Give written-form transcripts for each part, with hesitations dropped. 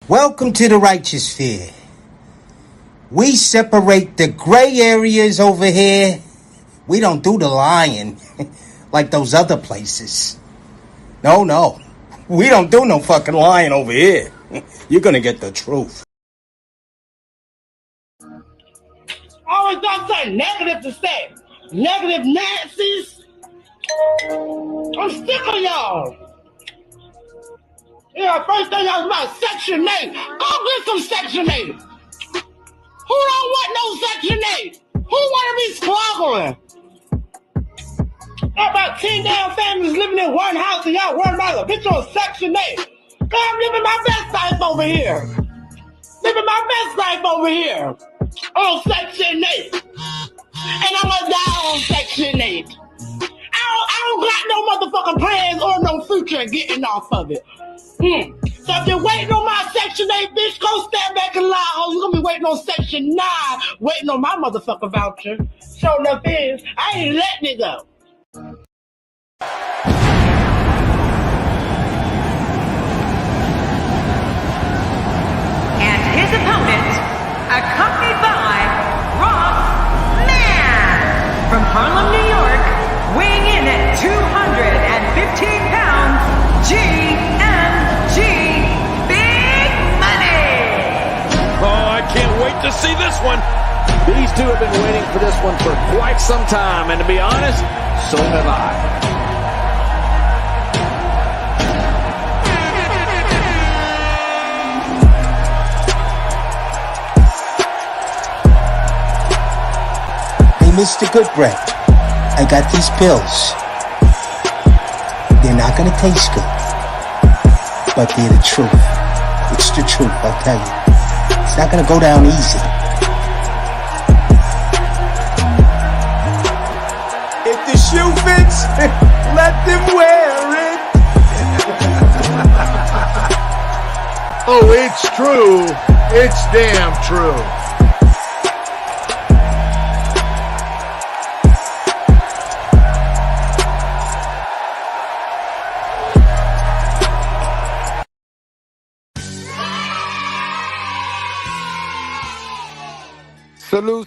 Welcome to the righteous sphere. We separate the gray areas over here. We don't do the lying like those other places. No. We don't do no fucking lying over here. You're gonna get the truth. Always got something negative to say. Negative Nazis. I'm sick of y'all. Yeah, first thing I was about Section 8. Go get some Section 8. Who don't want no Section 8? Who want to be squabbling? Got about 10 damn families living in one house and y'all worried about a bitch on Section 8. God, I'm living my best life over here. Living my best life over here. On Section 8. And I'm gonna die on Section 8. I don't got no motherfucking plans or no future getting off of it. So if you're waiting on my Section 8, bitch, go stand back and lie. Oh, you're gonna be waiting on Section 9, waiting on my motherfucking voucher. So enough is, I ain't letting it go. And his opponent, accompanied by Ross Mann from Harlem, New York, weighing in at 215 pounds, GMG Big Money. Oh, I can't wait to see this one. These two have been waiting for this one for quite some time, and to be honest, so have I. Mr. Goodbread, I got these pills. They're not gonna taste good, but they're the truth. It's the truth, I'll tell you. It's not gonna go down easy. If the shoe fits, let them wear it. Oh, it's true. It's damn true.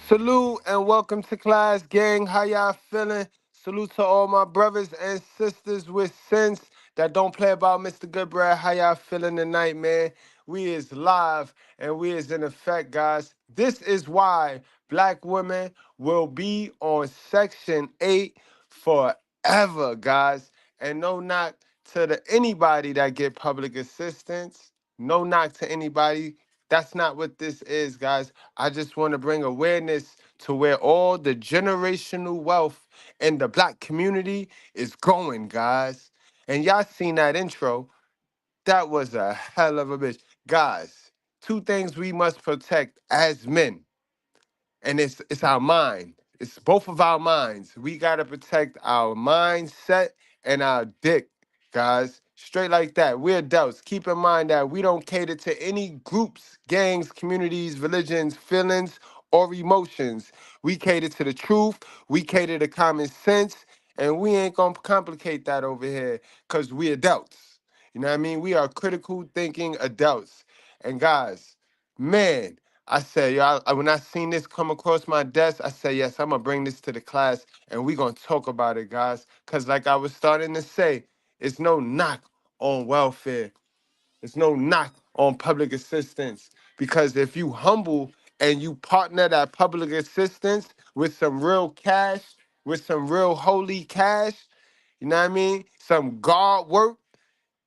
Salute, and welcome to class, gang. How y'all feeling? Salute to all my brothers and sisters with sense that don't play about Mr. Goodbread. How y'all feeling tonight, man? We is live and we is in effect, guys. This is why black women will be on Section 8 forever, guys. And no knock to anybody that get public assistance. No knock to anybody. That's not what this is, guys. I just want to bring awareness to where all the generational wealth in the black community is going, guys. And y'all seen that intro. That was a hell of a bitch. Guys, two things we must protect as men. And it's our mind. It's both of our minds. We gotta protect our mindset and our dick, guys. Straight like that. We're adults. Keep in mind that we don't cater to any groups, gangs, communities, religions, feelings, or emotions. We cater to the truth. We cater to common sense. And we ain't gonna complicate that over here because we adults. You know what I mean? We are critical thinking adults. And guys, man, I said, y'all, when I seen this come across my desk, I said, yes, I'm gonna bring this to the class and we gonna talk about it, guys. Cause like I was starting to say, it's no knock on welfare. It's no knock on public assistance. Because if you humble and you partner that public assistance with some real cash, with some real holy cash, you know what I mean? Some God work,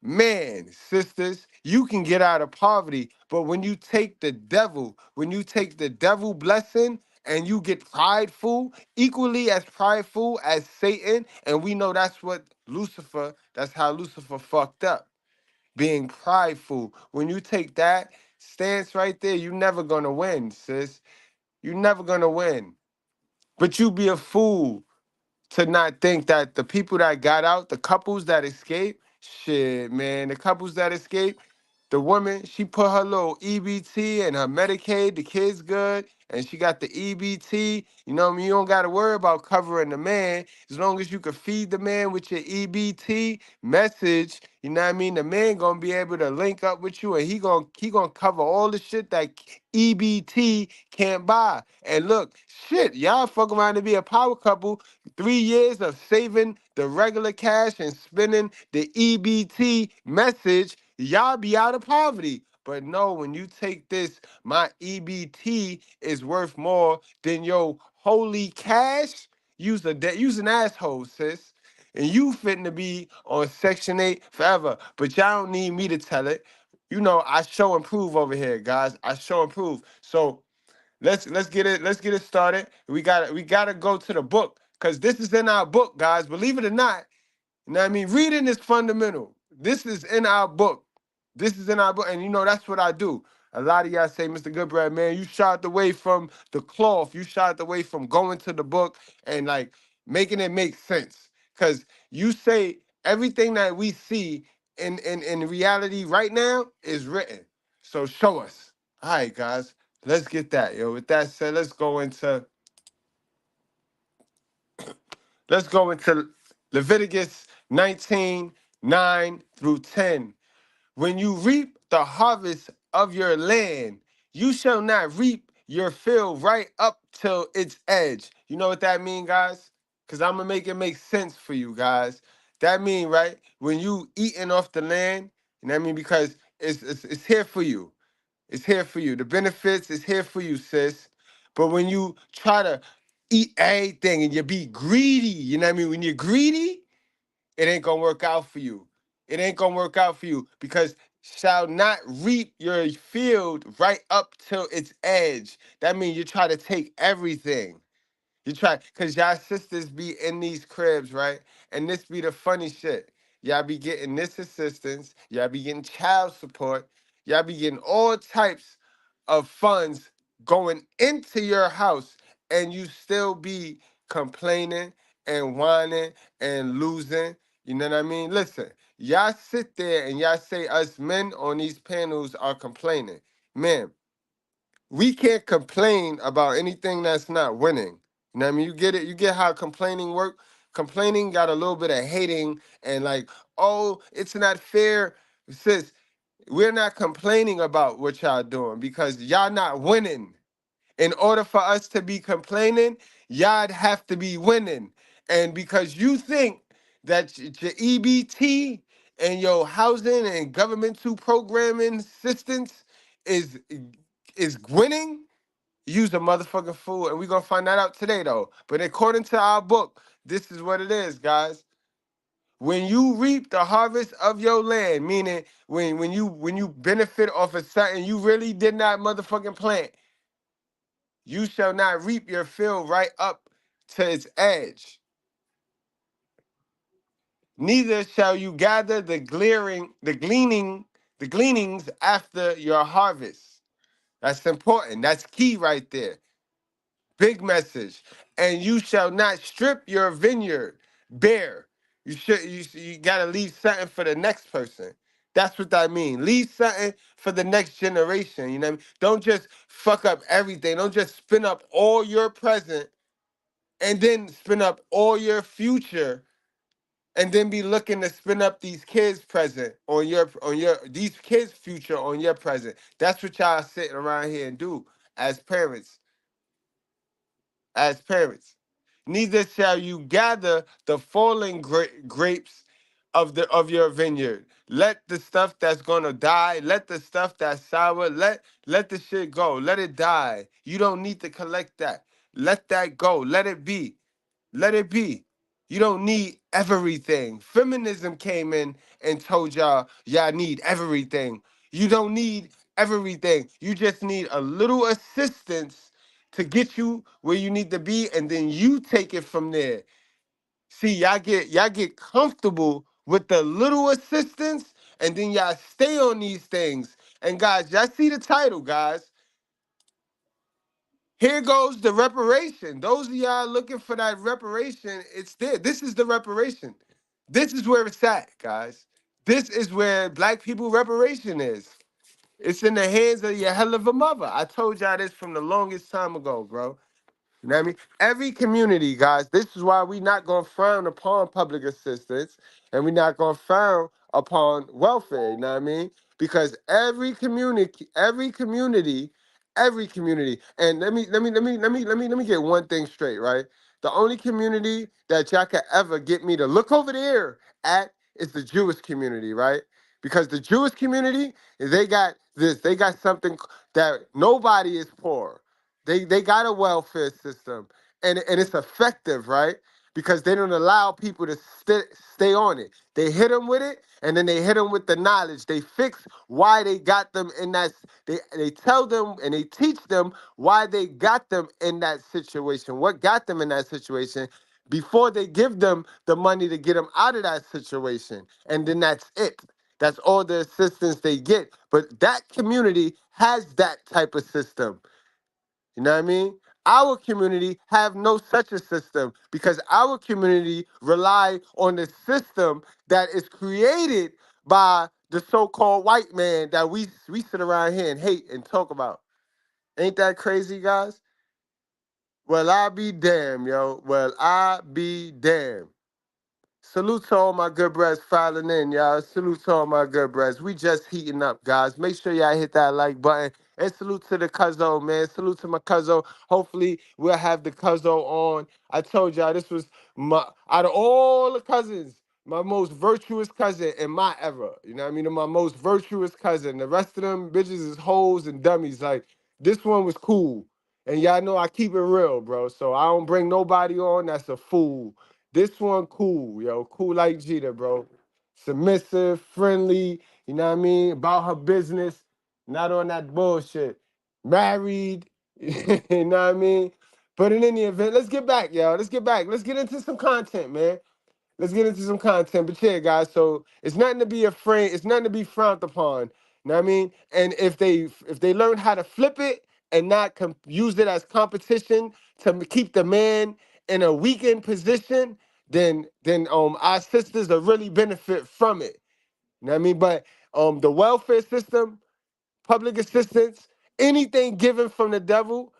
man, sisters, you can get out of poverty. But when you take the devil blessing and you get prideful, equally as prideful as Satan, and we know that's how Lucifer fucked up, being prideful. When you take that stance right there, you're never gonna win, sis. You're never gonna win. But you be a fool to not think that the people that got out, the couples that escaped, shit, man, the couples that escaped, the woman, she put her little EBT and her Medicaid, the kids good, and she got the EBT. You know what I mean? You don't got to worry about covering the man. As long as you can feed the man with your EBT message, you know what I mean? The man going to be able to link up with you, and he gonna cover all the shit that EBT can't buy. And look, shit, y'all fuck around to be a power couple. 3 years of saving the regular cash and spending the EBT message, y'all be out of poverty. But no, when you take this, my EBT is worth more than your holy cash. Use an asshole, sis. And you fitting to be on Section 8 forever. But y'all don't need me to tell it. You know, I show and prove over here, guys. I show and prove. So let's get it started. We gotta go to the book because this is in our book, guys. Believe it or not, you know what I mean? Reading is fundamental. This is in our book. This is in our book, and you know that's what I do. A lot of y'all say, Mr. Goodbread, man, you shied away from the cloth. You shied away from going to the book and like making it make sense. Cause you say everything that we see in reality right now is written. So show us. All right, guys. Let's get that, yo. With that said, let's go into Leviticus 19:9 through 10. When you reap the harvest of your land, you shall not reap your field right up till its edge. You know what that mean, guys? Because I'm gonna make it make sense for you guys. That mean, right? When you eating off the land, you know what I mean? Because it's here for you. It's here for you. The benefits is here for you, sis. But when you try to eat everything and you be greedy, you know what I mean? When you're greedy, it ain't gonna work out for you. It ain't gonna work out for you because shall not reap your field right up till its edge. That means you try to take everything. You try, cause y'all sisters be in these cribs, right? And this be the funny shit. Y'all be getting this assistance. Y'all be getting child support. Y'all be getting all types of funds going into your house, and you still be complaining and whining and losing. You know what I mean? Listen, y'all sit there and y'all say us men on these panels are complaining. Man, we can't complain about anything that's not winning. You know what I mean? You get it? You get how complaining work? Complaining got a little bit of hating and like, oh, it's not fair. Sis, we're not complaining about what y'all doing because y'all not winning. In order for us to be complaining, y'all have to be winning. And because you think that your EBT and your housing and governmental programming assistance is winning, use a motherfucking fool. And we're gonna find that out today though. But according to our book, this is what it is, guys. When you reap the harvest of your land, meaning when you benefit off of something you really did not motherfucking plant, you shall not reap your field right up to its edge. Neither shall you gather the gleanings after your harvest. That's important. That's key right there. Big message. And you shall not strip your vineyard bare. You gotta leave something for the next person. That's what I mean. Leave something for the next generation. You know what I mean? Don't just fuck up everything. Don't just spin up all your present and then spin up all your future and then be looking to spin up these kids present on your these kids future on your present. That's what y'all sitting around here and do as parents. As parents. Neither shall you gather the fallen grapes of your vineyard. Let the stuff that's gonna die, let the stuff that's sour, let the shit go. Let it die. You don't need to collect that. Let that go. Let it be. Let it be. You don't need everything. Feminism came in and told y'all need everything. You don't need everything. You just need a little assistance to get you where you need to be, and then you take it from there. See, y'all get comfortable with the little assistance, and then y'all stay on these things. And guys, y'all see the title, guys. Here goes the reparation. Those of y'all looking for that reparation, it's there. This is the reparation. This is where it's at, guys. This is where black people reparation is. It's in the hands of your hell of a mother. I told y'all this from the longest time ago, bro. You know what I mean? Every community, guys, this is why we not going to frown upon public assistance and we not going to frown upon welfare, you know what I mean? Because every community, and let me get one thing straight, right? The only community that y'all could ever get me to look over there at is the Jewish community, right? Because the Jewish community, they got this, they got something that nobody is poor. They got a welfare system, and it's effective, right? Because they don't allow people to stay on it. They hit them with it, and then they hit them with the knowledge. They fix why they got them in that. They tell them and they teach them why they got them in that situation. What got them in that situation before they give them the money to get them out of that situation, and then that's it. That's all the assistance they get. But that community has that type of system. You know what I mean? Our community have no such a system because our community rely on the system that is created by the so-called white man that we sit around here and hate and talk about. Ain't that crazy, guys? Well, I be damned, yo. Well, I be damned. Salute to all my good breads filing in, y'all. Salute to all my good breads. We just heating up, guys. Make sure y'all hit that like button. And salute to the cuzzo, man. Salute to my cuzzo. Hopefully, we'll have the cuzzo on. I told y'all this was out of all the cousins, my most virtuous cousin in my era. You know what I mean? My most virtuous cousin. The rest of them bitches is hoes and dummies. Like, this one was cool. And y'all know I keep it real, bro. So I don't bring nobody on that's a fool. This one cool, yo. Cool like Jeter, bro. Submissive, friendly, you know what I mean? About her business, not on that bullshit. Married, you know what I mean? But in any event, let's get back, yo. Let's get back. Let's get into some content, man. Let's get into some content. But yeah, guys, so it's nothing to be afraid, it's nothing to be frowned upon. You know what I mean? And if they learn how to flip it and not use it as competition to keep the man in a weakened position, then our sisters will really benefit from it. You know what I mean? But the welfare system, public assistance, anything given from the devil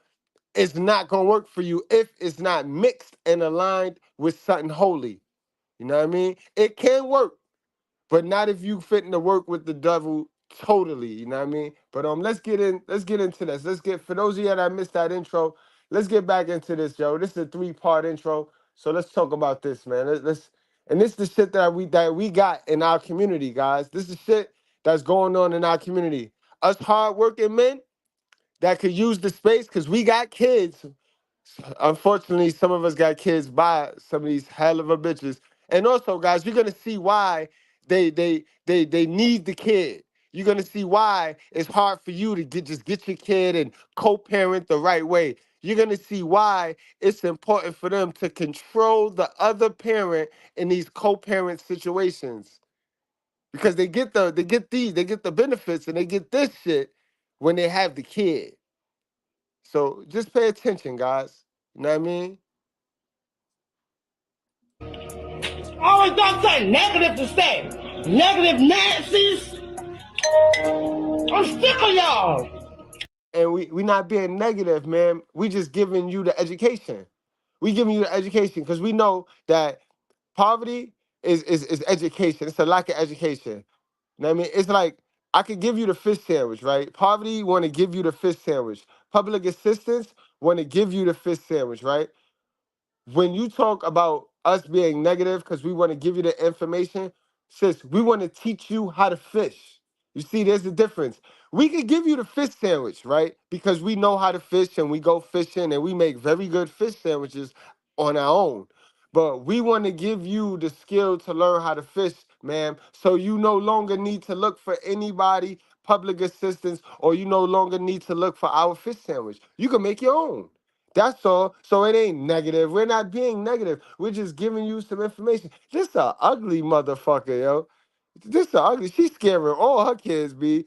is not gonna work for you if it's not mixed and aligned with something holy. You know what I mean? It can work, but not if you fit in to work with the devil totally. You know what I mean? But let's get into this. For those of you that missed that intro, let's get back into this, yo. This is a 3-part intro. So let's talk about this, man. And this is the shit that we got in our community, guys. This is shit that's going on in our community. Us hardworking men that could use the space because we got kids. Unfortunately, some of us got kids by some of these hell of a bitches. And also, guys, you're gonna see why they need the kid. You're gonna see why it's hard for you to get your kid and co-parent the right way. You're gonna see why it's important for them to control the other parent in these co-parent situations. Because they get the benefits and they get this shit when they have the kid. So just pay attention, guys. You know what I mean? Always got something negative to say. Negative Nazis. I'm sick of y'all. And we not being negative, man. We just giving you the education. We giving you the education because we know that poverty is education. It's a lack of education. You know what I mean? It's like I could give you the fish sandwich, right? Poverty want to give you the fish sandwich. Public assistance want to give you the fish sandwich, right? When you talk about us being negative because we want to give you the information, sis, we want to teach you how to fish. You see, there's a difference. We could give you the fish sandwich, right? Because we know how to fish and we go fishing and we make very good fish sandwiches on our own. But we want to give you the skill to learn how to fish, ma'am, so you no longer need to look for anybody, public assistance, or you no longer need to look for our fish sandwich. You can make your own. That's all. So it ain't negative. We're not being negative. We're just giving you some information. This a ugly motherfucker, yo. This a ugly. She's scaring all her kids, B.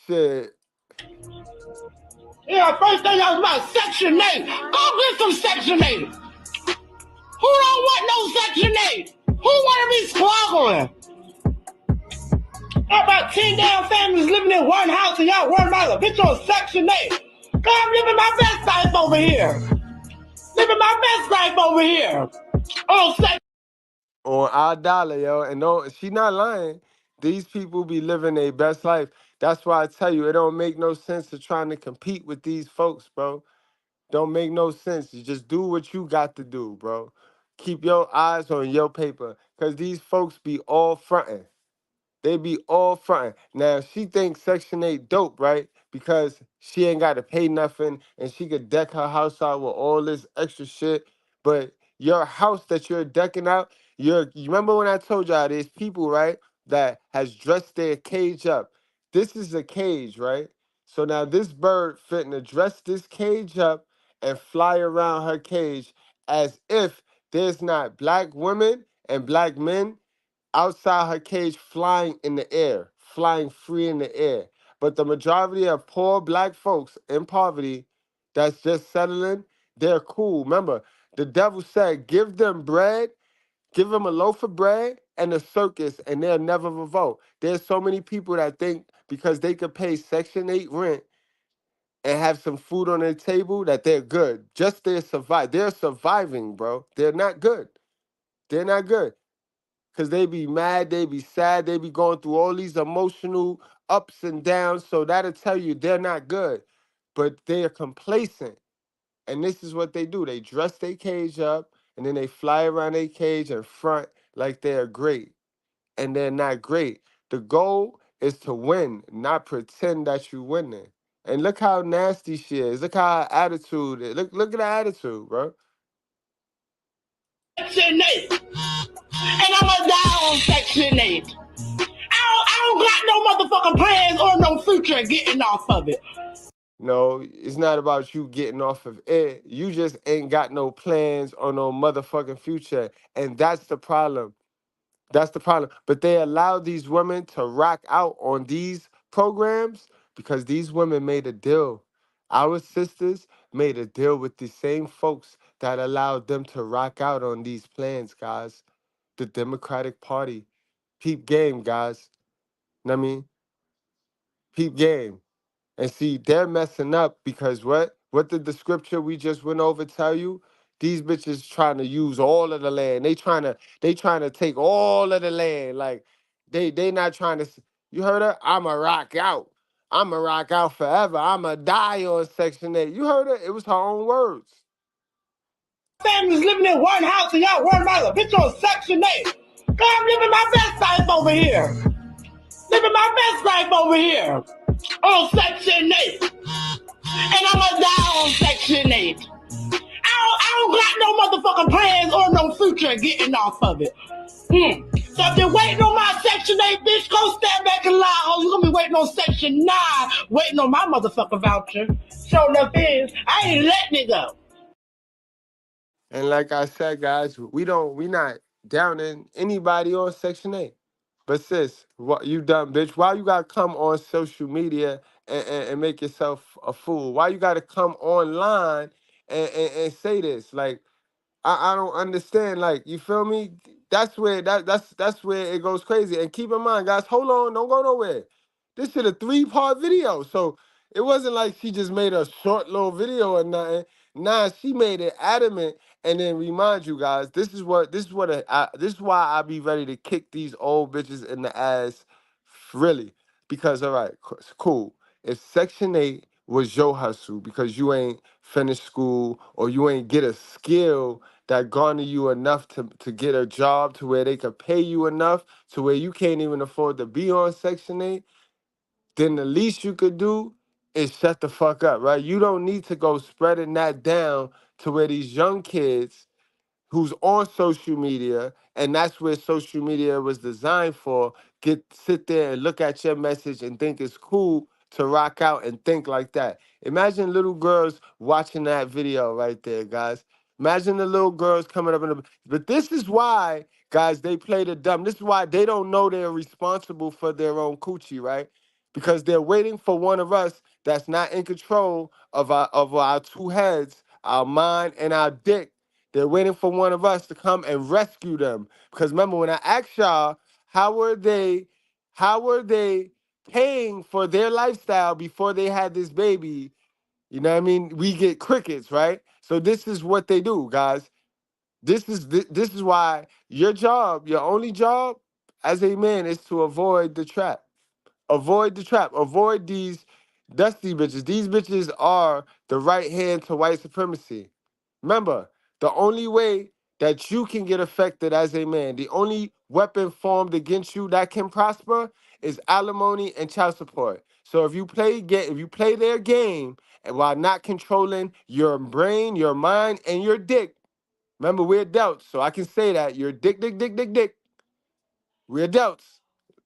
Shit. Yeah, first thing I was about Section 8. Go get some Section 8. Who don't want no Section 8? Who want to be squabbling? About 10 damn families living in one house and y'all worried about a bitch on Section 8. God, I'm living my best life over here. Living my best life over here. On Section On our dollar, yo. And no, she not lying. These people be living their best life. That's why I tell you, it don't make no sense to trying to compete with these folks, bro. Don't make no sense. You just do what you got to do, bro. Keep your eyes on your paper. Cause these folks be all fronting. They be all fronting. Now she thinks Section 8 dope, right? Because she ain't got to pay nothing and she could deck her house out with all this extra shit. But your house that you're decking out, you remember when I told y'all there's people, right, that has dressed their cage up. This is a cage, right? So now this bird fitting to dress this cage up and fly around her cage as if there's not black women and black men outside her cage flying in the air, flying free in the air. But the majority of poor black folks in poverty that's just settling, they're cool. Remember, the devil said, give them bread, give them a loaf of bread and a circus, and they'll never revolt. There's so many people that think because they could pay Section 8 rent and have some food on their table that they're good. Just they survive. They're surviving, bro. They're not good. They're not good. Because they be mad, they be sad, they be going through all these emotional ups and downs. So that'll tell you they're not good, but they're complacent. And this is what they do. They dress their cage up and then they fly around their cage and front like they're great. And they're not great. The goal is to win, not pretend that you're winning. And look how nasty she is. Look how her attitude is. Look at her attitude, bro. 8. And I'ma die on Section 8. I don't got no motherfucking plans or no future getting off of it. No, it's not about you getting off of it. You just ain't got no plans or no motherfucking future. And that's the problem. That's the problem. But they allow these women to rock out on these programs because these women made a deal. Our sisters made a deal with the same folks that allowed them to rock out on these plans, guys. The Democratic Party. Peep game, guys. Know what I mean? Peep game. And see, they're messing up because what? What did the scripture we just went over tell you? These bitches trying to use all of the land. They trying to take all of the land. Like they not trying to you heard her? I'ma rock out. I'ma rock out forever. I'ma die on Section 8. You heard her? It was her own words. Families living in one house and y'all worried about a bitch on Section 8. God, I'm living my best life over here. Living my best life over here. On Section 8. And I'ma die on Section 8. I don't got no motherfucking plans or no future getting off of it. So if you're waiting on my Section 8, bitch, go stand back and lie. Oh, you're gonna be waiting on Section 9, waiting on my motherfucking voucher. So enough is, I ain't letting it go. And like I said, guys, we not downing anybody on Section 8. But sis, what you done, bitch? Why you gotta come on social media and make yourself a fool? Why you gotta come online and say this? Like, I don't understand. Like, you feel me? That's where that's where it goes crazy. And keep in mind, guys, hold on, don't go nowhere. This is a 3-part video. So it wasn't like she just made a short little video or nothing. Nah, she made it adamant. And then remind you guys, this is why I be ready to kick these old bitches in the ass, really. Because all right, cool. If Section 8 was your hustle because you ain't finished school or you ain't get a skill that garner you enough to get a job to where they could pay you enough to where you can't even afford to be on Section 8, then the least you could do is shut the fuck up, right? You don't need to go spreading that down to where these young kids who's on social media, and that's where social media was designed for, sit there and look at your message and think it's cool to rock out and think like that. Imagine little girls watching that video right there, guys. Imagine the little girls coming up in the but this is why, guys, they play the dumb. This is why they don't know they're responsible for their own coochie, right? Because they're waiting for one of us that's not in control of our two heads, our mind and our dick. They're waiting for one of us to come and rescue them. Because remember, when I asked y'all, how were they, How were they paying for their lifestyle before they had this baby? You know what I mean? We get crickets, right? So this is what they do, guys. This is why your job, your only job as a man, is to avoid the trap. Avoid the trap. Avoid these dusty bitches. These bitches are the right hand to white supremacy. Remember, the only way that you can get affected as a man, the only weapon formed against you that can prosper is alimony and child support. So if you play their game and while not controlling your brain, your mind, and your dick, remember we're adults, so I can say that you're dick. We're adults.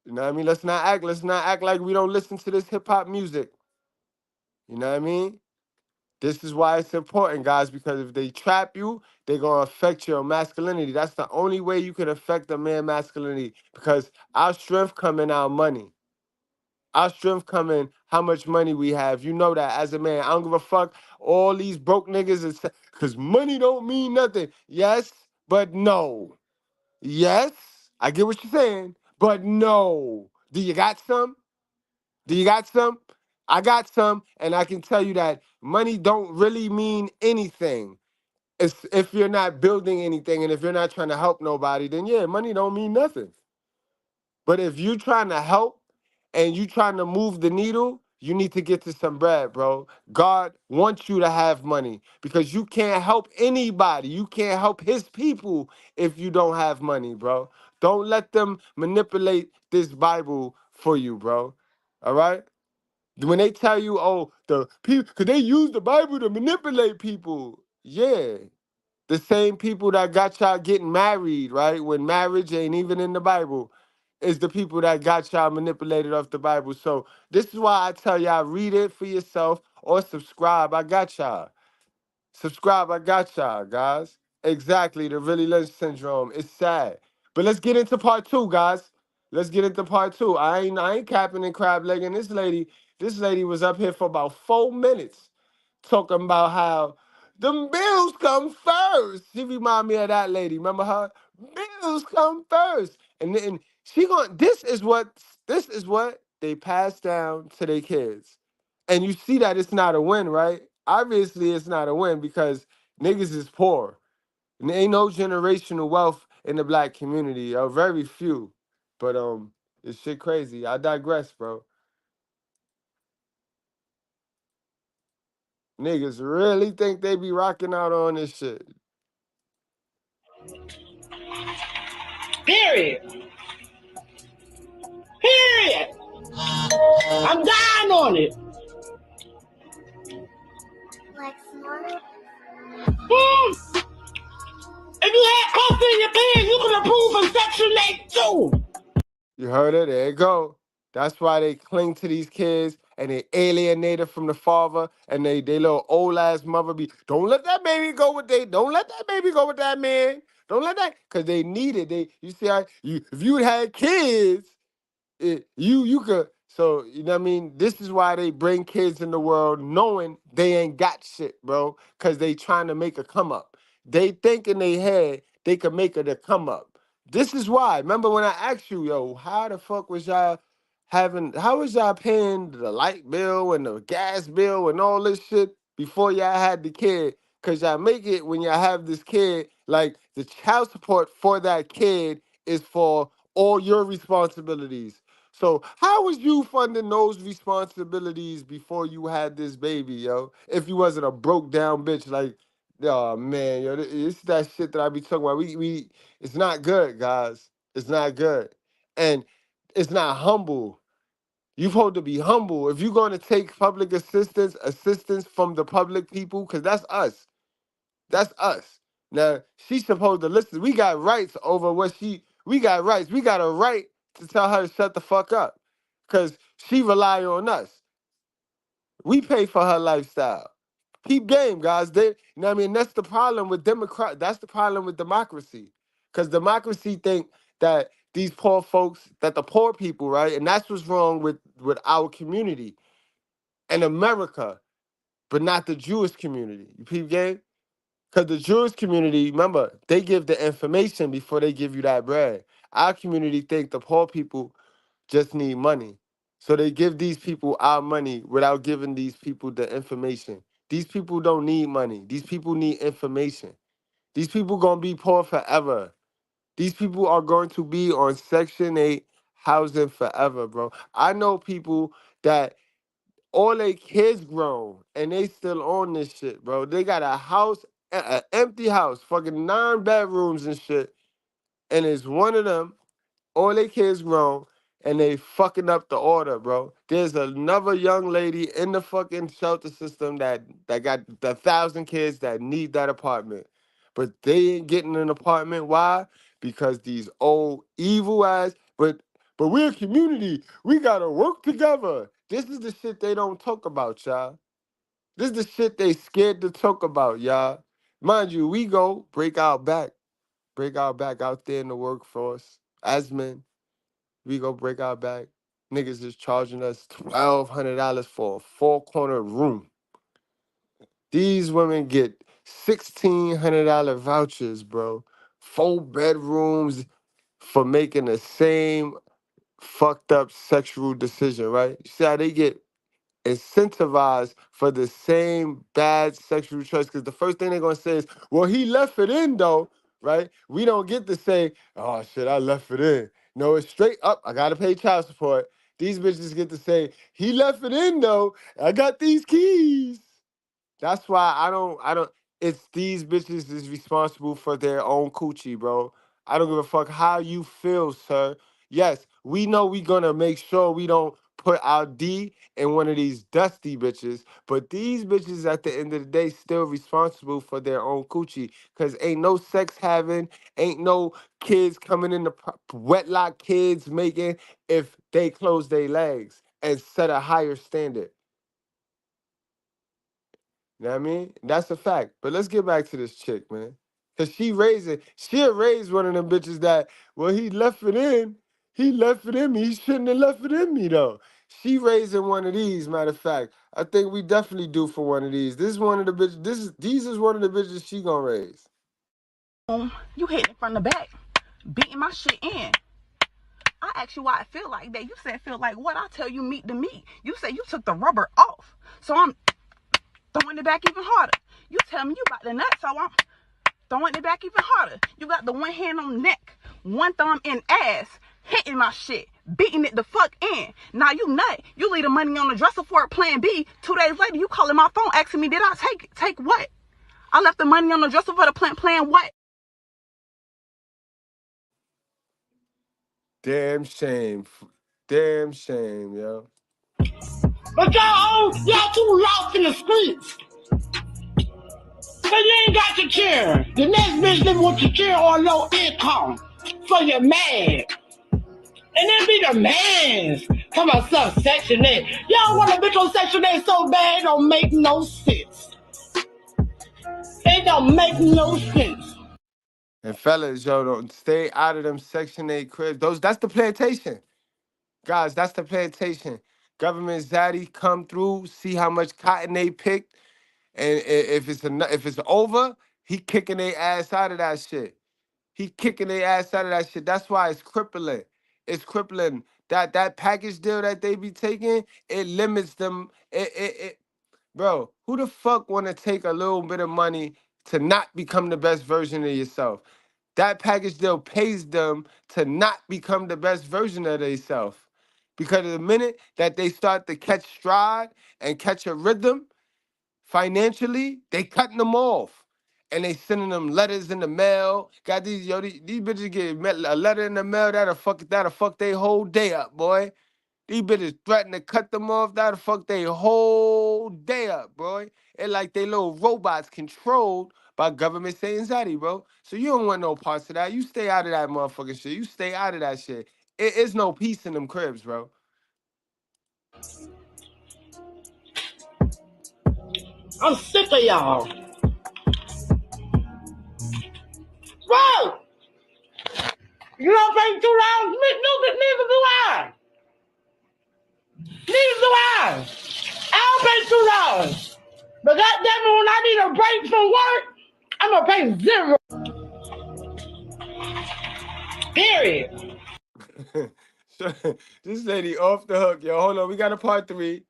You know what I mean? Let's not act like we don't listen to this hip hop music. You know what I mean? This is why it's important, guys, because if they trap you, they're gonna affect your masculinity. That's the only way you can affect a man masculinity, because our strength come in our money. Our strength come in how much money we have. You know that as a man. I don't give a fuck. All these broke niggas is because money don't mean nothing. Yes, but no. Yes, I get what you're saying, but no. Do you got some? Do you got some? I got some, and I can tell you that money don't really mean anything. It's, if you're not building anything and if you're not trying to help nobody, then yeah, money don't mean nothing. But if you're trying to help and you trying to move the needle, you need to get to some bread, bro. God wants you to have money because you can't help anybody. You can't help his people if you don't have money, bro. Don't let them manipulate this Bible for you, bro. All right? When they tell you, oh, the people, because they use the Bible to manipulate people. Yeah. The same people that got y'all getting married, right? When marriage ain't even in the Bible, is the people that got y'all manipulated off the Bible. So this is why I tell y'all, read it for yourself or subscribe. I got y'all. Subscribe, I got y'all, guys. Exactly, the Really Lynch syndrome. It's sad. But let's get into part two, guys. Let's get into part two. I ain't capping and crab legging. This lady was up here for about 4 minutes talking about how the bills come first. She remind me of that lady. Remember her? Bills come first. And then this is what they pass down to their kids. And you see that it's not a win, right? Obviously, it's not a win because niggas is poor. And there ain't no generational wealth in the black community, or very few. But it's shit crazy. I digress, bro. Niggas really think they be rocking out on this shit. Period. Period. I'm dying on it. Like more? If you had coffee in your pants, you could approve of Section 8 too. You heard it? There you go. That's why they cling to these kids and they alienate it from the father, and they little old ass mother be, don't let that baby go with that man. Don't let that, cause they need it. You see how if you had kids, you could. So you know what I mean. This is why they bring kids in the world knowing they ain't got shit, bro. Cause they trying to make a come up. They think in their head they could make it a come up. This is why. Remember when I asked you, yo, how the fuck was y'all how was y'all paying the light bill and the gas bill and all this shit before y'all had the kid? Cause y'all make it when y'all have this kid, like the child support for that kid is for all your responsibilities. So how was you funding those responsibilities before you had this baby, yo? If you wasn't a broke down bitch, like, oh man, yo, it's that shit that I be talking about. It's not good, guys. It's not good, and it's not humble. You're supposed to be humble. If you're going to take public assistance from the public people, because that's us. That's us. Now, she's supposed to listen. We got rights over we got rights. We got a right to tell her to shut the fuck up. Because she rely on us. We pay for her lifestyle. Peep game, guys. You know what I mean? That's the problem with That's the problem with democracy. Because democracy think that these poor folks, that the poor people, right? And that's what's wrong with our community and America, but not the Jewish community. You peep game? Because the Jewish community, remember, they give the information before they give you that bread. Our community think the poor people just need money. So they give these people our money without giving these people the information. These people don't need money. These people need information. These people gonna be poor forever. These people are going to be on Section 8 housing forever, bro. I know people that all their kids grown and they still on this shit, bro. They got a house, an empty house, fucking 9 bedrooms and shit, and it's one of them. All they kids grown and they fucking up the order, bro. There's another young lady in the fucking shelter system that got the 1,000 kids that need that apartment. But they ain't getting an apartment. Why? Because these old evil ass, but we're a community. We gotta work together. This is the shit they don't talk about, y'all. This is the shit they scared to talk about, y'all. Mind you, we go break our back out there in the workforce as men. We go break our back. Niggas is charging us $1,200 for a 4-corner room. These women get $1,600 vouchers, bro. 4 bedrooms for making the same fucked up sexual decision, right? You see how they get incentivized for the same bad sexual choice? Because the first thing they're gonna say is, well, he left it in though, right? We don't get to say, oh shit, I left it in. No, it's straight up, I gotta pay child support. These bitches get to say, he left it in though, I got these keys. That's why I don't, it's these bitches is responsible for their own coochie, bro. I don't give a fuck how you feel, sir. Yes, we know we gonna make sure we don't put our D in one of these dusty bitches, but these bitches at the end of the day still responsible for their own coochie. Cause ain't no sex having, ain't no kids coming in the wetlock kids making if they close their legs and set a higher standard. You know what I mean? That's a fact. But let's get back to this chick, man. Cause she'll raise one of them bitches that, well, he left it in. He left it in me. He shouldn't have left it in me though. She raising one of these, matter of fact. I think we definitely do for one of these. This is one of the bitches, these is one of the bitches she gonna raise. You hitting from the back, beating my shit in. I asked you why it feel like that. You said feel like what? I tell you meat to meat. You said you took the rubber off. So I'm throwing it back even harder. You tell me you got the nut, so I'm throwing it back even harder. You got the one hand on the neck, one thumb in ass, hitting my shit, beating it the fuck in. Now you nut. You leave the money on the dresser for it, plan B. 2 days later, you calling my phone asking me, did I take it? Take what? I left the money on the dresser for the plan what? Damn shame. Damn shame, yo. But y'all too lost in the streets. So you ain't got your chair. The next bitch living with your chair on low income. So you're mad. And then be the mans. Come on, some Section 8. Y'all want a bitch on Section 8 so bad it don't make no sense. It don't make no sense. And fellas, yo, don't stay out of them Section 8 cribs. That's the plantation. Guys, that's the plantation. Government zaddy come through, see how much cotton they picked, and if it's over, he kicking their ass out of that shit. He kicking their ass out of that shit. That's why it's crippling. It's crippling. That package deal that they be taking, it limits them. Bro, who the fuck want to take a little bit of money to not become the best version of yourself? That package deal pays them to not become the best version of themselves. Because the minute that they start to catch stride and catch a rhythm financially, they cutting them off. And they sending them letters in the mail. Got these bitches get a letter in the mail that'll fuck their whole day up, boy. These bitches threaten to cut them off. That'll fuck their whole day up, bro. It like they little robots controlled by government anxiety, bro. So you don't want no parts of that. You stay out of that motherfucking shit. You stay out of that shit. It is no peace in them cribs, bro. I'm sick of y'all. Bro! You don't pay $2, neither do I. Neither do I. I don't pay $2. But goddamn it, when I need a break from work, I'm gonna pay $0. Period. This lady off the hook, yo. Hold on, we got a part 3.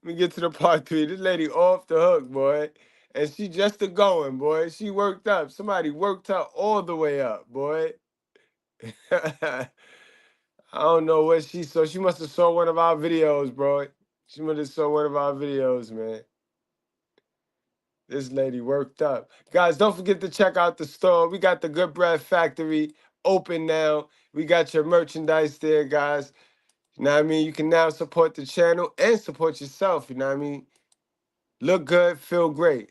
Let me get to the part 3. This lady off the hook, boy. And she just a going, boy. She worked up. Somebody worked her all the way up, boy. I don't know what she saw. She must have saw one of our videos, bro. She must have saw one of our videos, man. This lady worked up. Guys, don't forget to check out the store. We got the Good Bread Factory open now. We got your merchandise there, guys. You know what I mean? You can now support the channel and support yourself. You know what I mean? Look good, feel great.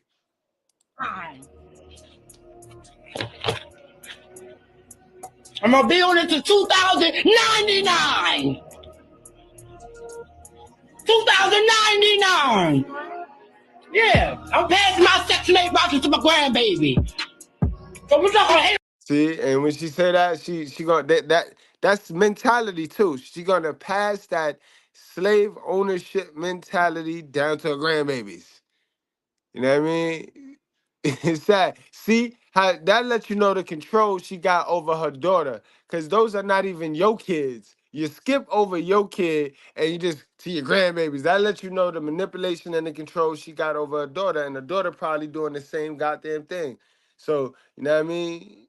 I'm gonna build it to 2099. 2099. Yeah, I'm passing my Section 8 voucher to my grandbaby. So we're talking about See, and when she say that, she gonna that's mentality too. She gonna pass that slave ownership mentality down to her grandbabies. You know what I mean? It's sad. See how that lets you know the control she got over her daughter, because those are not even your kids. You skip over your kid and you just to your grandbabies. That lets you know the manipulation and the control she got over her daughter, and the daughter probably doing the same goddamn thing. So you know what I mean?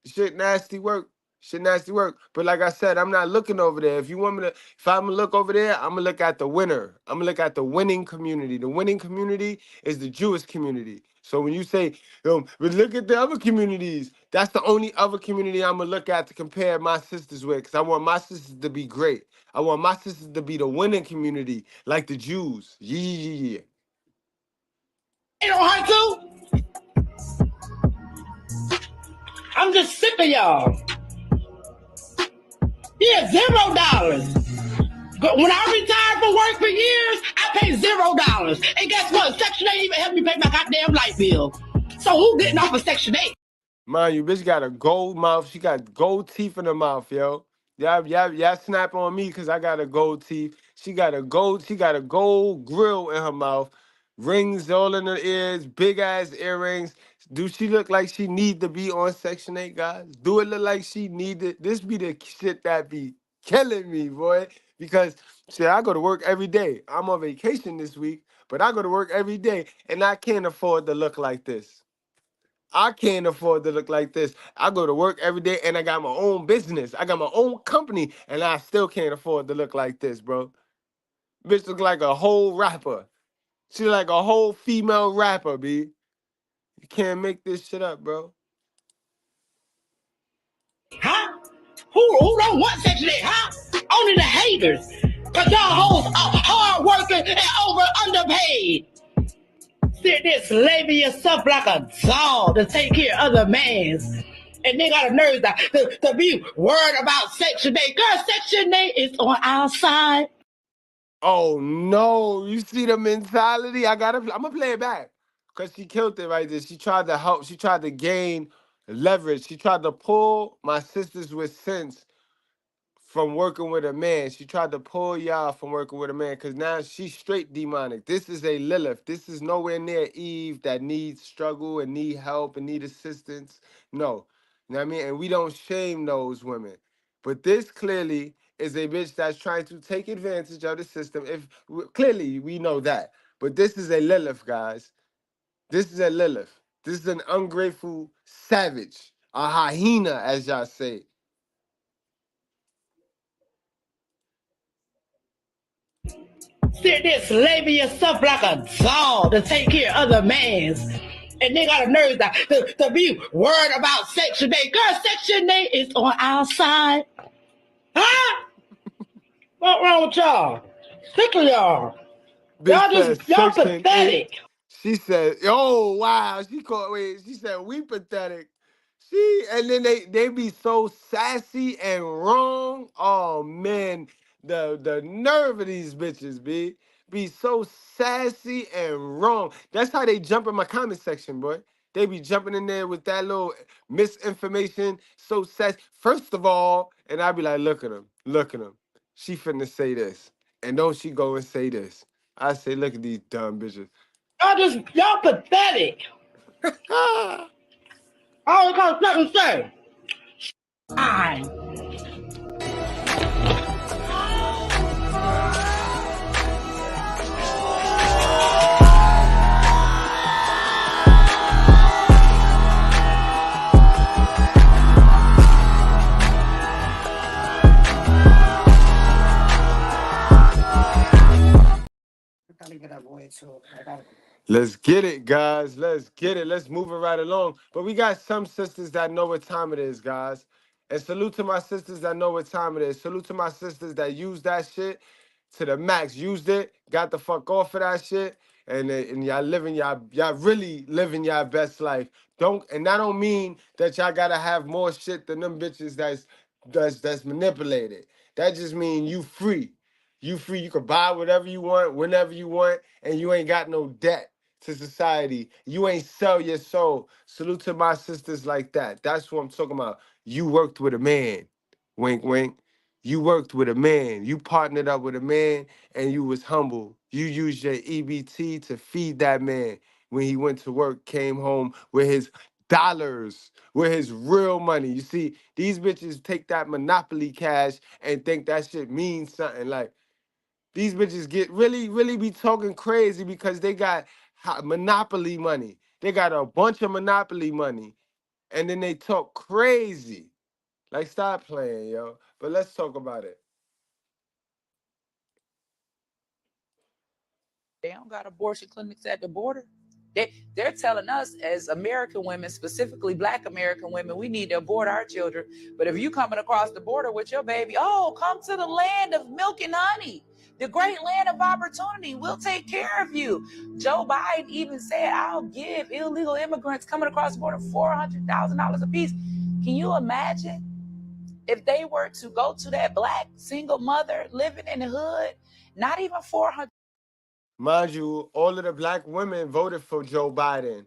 Shit nasty work. Shit nasty work. But like I said, I'm not looking over there. If you want me to, if I'm gonna look over there, I'm gonna look at the winner. I'm gonna look at the winning community. The winning community is the Jewish community. So when you say, but look at the other communities, that's the only other community I'm gonna look at to compare my sisters with. Cause I want my sisters to be great. I want my sisters to be the winning community, like the Jews. Yeah. Ain't on her too. I'm just sick of y'all. Yeah, $0. But when I retired from work for years, I paid $0. And guess what? Section 8 even helped me pay my goddamn light bill. So who getting off of Section 8? Mind you, bitch got a gold mouth. She got gold teeth in her mouth, yo. Y'all snap on me because I got a gold teeth. She got a gold grill in her mouth, rings all in her ears, big ass earrings. Do she look like she need to be on Section 8, guys? Do it look like she need it? This be the shit that be killing me, boy. Because shit, I go to work every day. I'm on vacation this week, but I go to work every day, and I can't afford to look like this. I can't afford to look like this. I go to work every day and I got my own business. I got my own company and I still can't afford to look like this, bro. Bitch look like a whole rapper. She like a whole female rapper, B. You can't make this shit up, bro. Huh? Who don't want Section 8, huh? Only the haters. Because y'all hoes are hard working and underpaid. Sit there slaving yourself like a dog to take care of other mans. And they got a nerve to be worried about Section 8. Girl, Section 8 is on our side. Oh no, you see the mentality? I'm gonna play it back. Cause she killed it right there. She tried to help, she tried to gain leverage. She tried to pull my sisters with sense from working with a man. She tried to pull y'all from working with a man because now she's straight demonic. This is a Lilith. This is nowhere near Eve that needs struggle and need help and need assistance. No. You know what I mean? And we don't shame those women. But this clearly is a bitch that's trying to take advantage of the system. Clearly we know that. But this is a Lilith, guys. This is a Lilith. This is an ungrateful savage. A hyena, as y'all say. Sit there slaving yourself like a dog to take care of other mans. And they got a nerve to be worried about Section 8. Girl, Section 8 is on our side. Huh? What's wrong with y'all? Sick of y'all. Y'all pathetic. She said, "Oh wow." She said, "We pathetic." And then they be so sassy and wrong. Oh man, the nerve of these bitches be so sassy and wrong. That's how they jump in my comment section, boy. They be jumping in there with that little misinformation, so sassy. First of all, and I be like, look at him. She finna say this, and don't she go and say this? I say, look at these dumb bitches. Y'all pathetic. I don't got nothing to say. Let's get it, guys. Let's get it. Let's move it right along. But we got some sisters that know what time it is, guys. And salute to my sisters that know what time it is. Salute to my sisters that use that shit to the max. Used it, got the fuck off of that shit, and y'all living y'all really living y'all best life. And that don't mean that y'all gotta have more shit than them bitches that's manipulated. That just mean you free. You free. You can buy whatever you want, whenever you want, and you ain't got no debt to society. You ain't sell your soul. Salute to my sisters like that. That's what I'm talking about. You worked with a man. Wink, wink. You worked with a man. You partnered up with a man and you was humble. You used your EBT to feed that man when he went to work, came home with his dollars, with his real money. You see, these bitches take that monopoly cash and think that shit means something. Like, these bitches get really be talking crazy because they got monopoly money. They got a bunch of monopoly money, and then they talk crazy. Like, stop playing, yo. But let's talk about it. They don't got abortion clinics at the border. They're telling us as American women, specifically Black American women, we need to abort our children. But if you coming across the border with your baby, oh, come to the land of milk and honey, the great land of opportunity. We'll take care of you. Joe Biden even said, I'll give illegal immigrants coming across the border $400,000 a piece. Can you imagine if they were to go to that Black single mother living in the hood, not even 400. Mind you, all of the Black women voted for Joe Biden.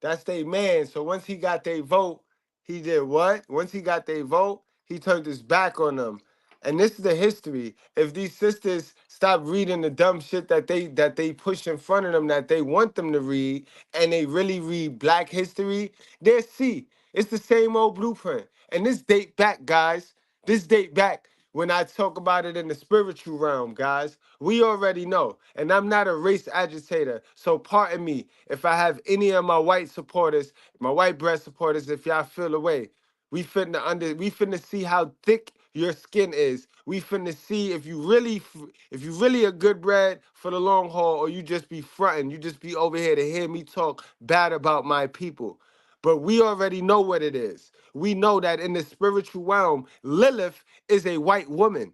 That's their man. So once he got their vote, he did what? Once he got their vote, he turned his back on them. And this is the history. If these sisters stop reading the dumb shit that they push in front of them that they want them to read, and they really read Black history, they'll see. It's the same old blueprint. And this date back, guys. This date back when I talk about it in the spiritual realm, guys. We already know. And I'm not a race agitator. So pardon me if I have any of my white supporters, my white bread supporters, if y'all feel away. We finna see how thick your skin is. We finna see if you really a good bread for the long haul, or you just be fronting, you just be over here to hear me talk bad about my people. But we already know what it is. We know that in the spiritual realm, Lilith is a white woman.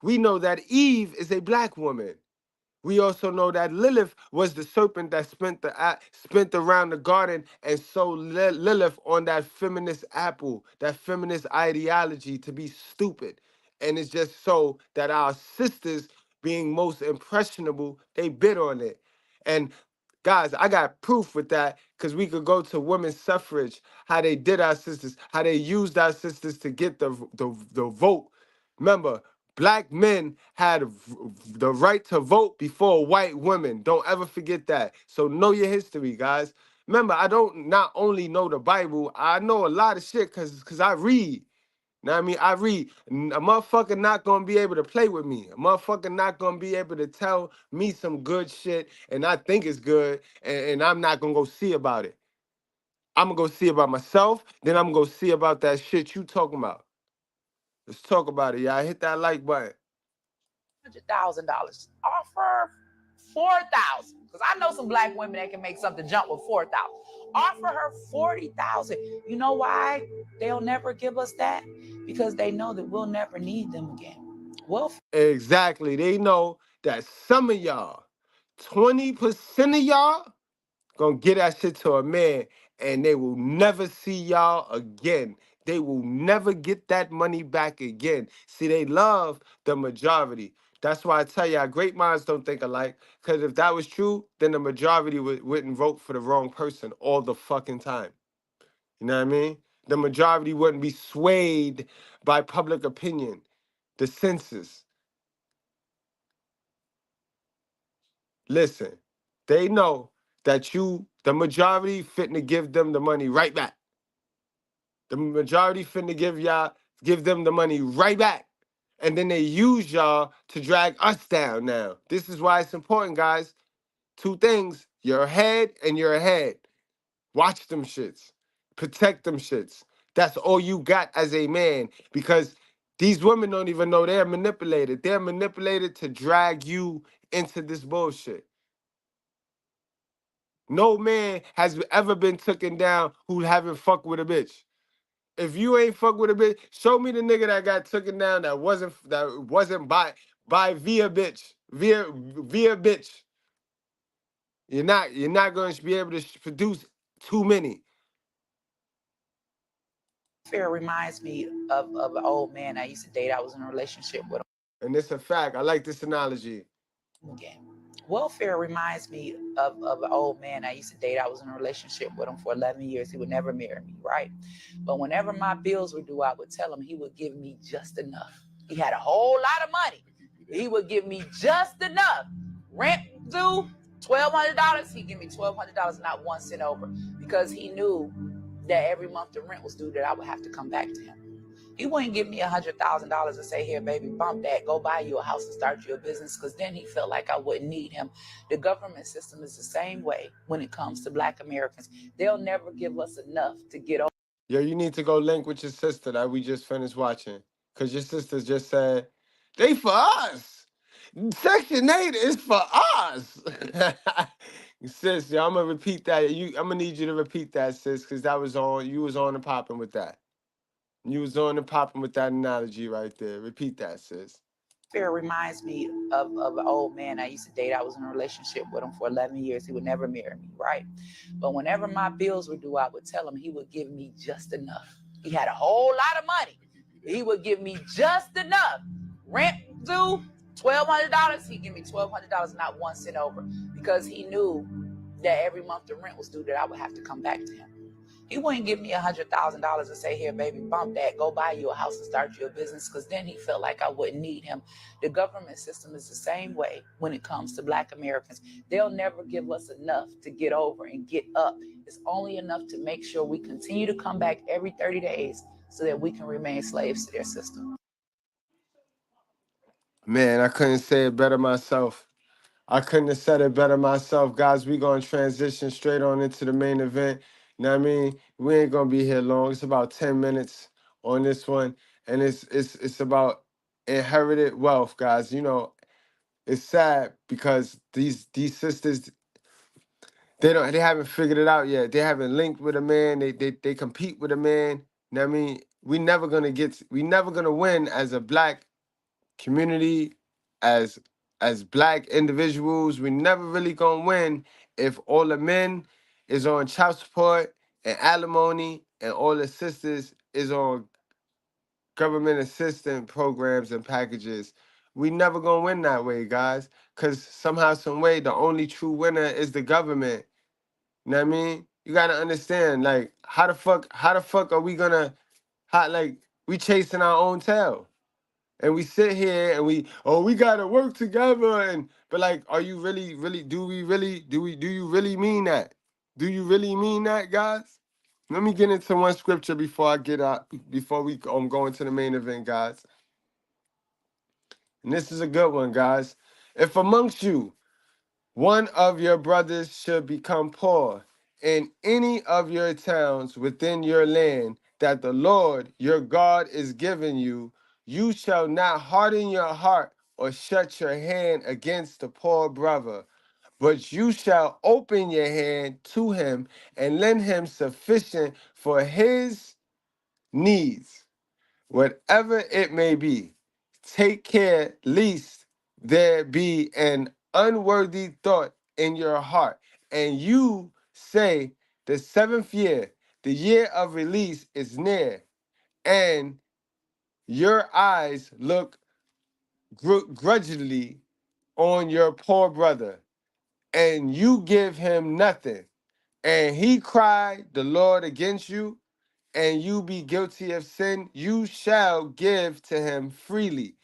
We know that Eve is a Black woman. We also know that Lilith was the serpent that spent around the garden and sold Lilith on that feminist apple, that feminist ideology to be stupid. And it's just so that our sisters, being most impressionable, they bid on it. And guys, I got proof with that because we could go to women's suffrage, how they did our sisters, how they used our sisters to get the vote. Remember, Black men had the right to vote before white women. Don't ever forget that. So know your history, guys. Remember, I don't not only know the Bible, I know a lot of shit because I read. Know what I mean? I read. A motherfucker not gonna be able to play with me. A motherfucker not gonna be able to tell me some good shit and I think it's good and I'm not gonna go see about it. I'm gonna go see about myself, then I'm gonna go see about that shit you talking about. Let's talk about it, y'all. Hit that like button. $100,000. Offer 4,000. Because I know some Black women that can make something jump with 4,000. Offer her 40,000. You know why they'll never give us that? Because they know that we'll never need them again. Well, exactly. They know that some of y'all, 20% of y'all, gonna get that shit to a man and they will never see y'all again. They will never get that money back again. See, they love the majority. That's why I tell y'all, great minds don't think alike. Because if that was true, then the majority wouldn't vote for the wrong person all the fucking time. You know what I mean? The majority wouldn't be swayed by public opinion, the census. Listen, they know that the majority, fitting give them the money right back. The majority finna give them the money right back. And then they use y'all to drag us down now. This is why it's important, guys. Two things, your head and your head. Watch them shits. Protect them shits. That's all you got as a man because these women don't even know they're manipulated. They're manipulated to drag you into this bullshit. No man has ever been taken down who haven't fucked with a bitch. If you ain't fuck with a bitch, show me the nigga that got taken down that wasn't by via bitch. Via bitch. You're not going to be able to produce too many. Fear reminds me of an old man I used to date. I was in a relationship with him. And it's a fact. I like this analogy. Again. Welfare reminds me of an old man I used to date. I was in a relationship with him for 11 years. He would never marry me, right? But whenever my bills were due, I would tell him he would give me just enough. He had a whole lot of money. He would give me just enough. Rent due, $1,200. He'd give me $1,200, not 1 cent over, because he knew that every month the rent was due, that I would have to come back to him. He wouldn't give me $100,000 and say, here, baby, bump that, go buy you a house and start you a business, because then he felt like I wouldn't need him. The government system is the same way when it comes to Black Americans. They'll never give us enough to get over. Yo, you need to go link with your sister that we just finished watching. Because your sister just said, they for us. Section 8 is for us. Sis, yo, I'm going to repeat that. I'm going to need you to repeat that, sis, because you was on and popping with that. You was on and popping with that analogy right there. Repeat that, sis. Fear reminds me of an old man I used to date. I was in a relationship with him for 11 years. He would never marry me, right? But whenever my bills were due, I would tell him he would give me just enough. He had a whole lot of money. He would give me just enough. Rent due, $1,200. He'd give me $1,200, not 1 cent over, because he knew that every month the rent was due, that I would have to come back to him. He wouldn't give me $100,000 and say, here, baby, bump that, go buy you a house and start you a business, because then he felt like I wouldn't need him. The government system is the same way when it comes to Black Americans. They'll never give us enough to get over and get up. It's only enough to make sure we continue to come back every 30 days so that we can remain slaves to their system. Man, I couldn't say it better myself. I couldn't have said it better myself. Guys, we're going to transition straight on into the main event. You know what I mean? We ain't going to be here long. It's about 10 minutes on this one. And it's about inherited wealth, guys. You know, it's sad because these sisters, they haven't figured it out yet. They haven't linked with a man. They compete with a man. You know what I mean? We never gonna win as a Black community, as Black individuals. We never really gonna win if all the men is on child support and alimony, and all the sisters is on government assistance programs and packages. We never gonna win that way, guys. Cause somehow, some way, the only true winner is the government. You know what I mean? You gotta understand, like, how the fuck are we gonna, we chasing our own tail? And we sit here and we gotta work together, but like, are you really, do you really mean that? Do you really mean that, guys? Let me get into one scripture before we go into the main event, guys. And this is a good one, guys. If amongst you one of your brothers should become poor in any of your towns within your land that the Lord your God is giving you, you shall not harden your heart or shut your hand against the poor brother, but you shall open your hand to him and lend him sufficient for his needs, whatever it may be. Take care lest there be an unworthy thought in your heart, and you say, the 7th year, the year of release is near, and your eyes look grudgingly on your poor brother, and you give him nothing, and he cry the Lord against you, and you be guilty of sin, you shall give to him freely,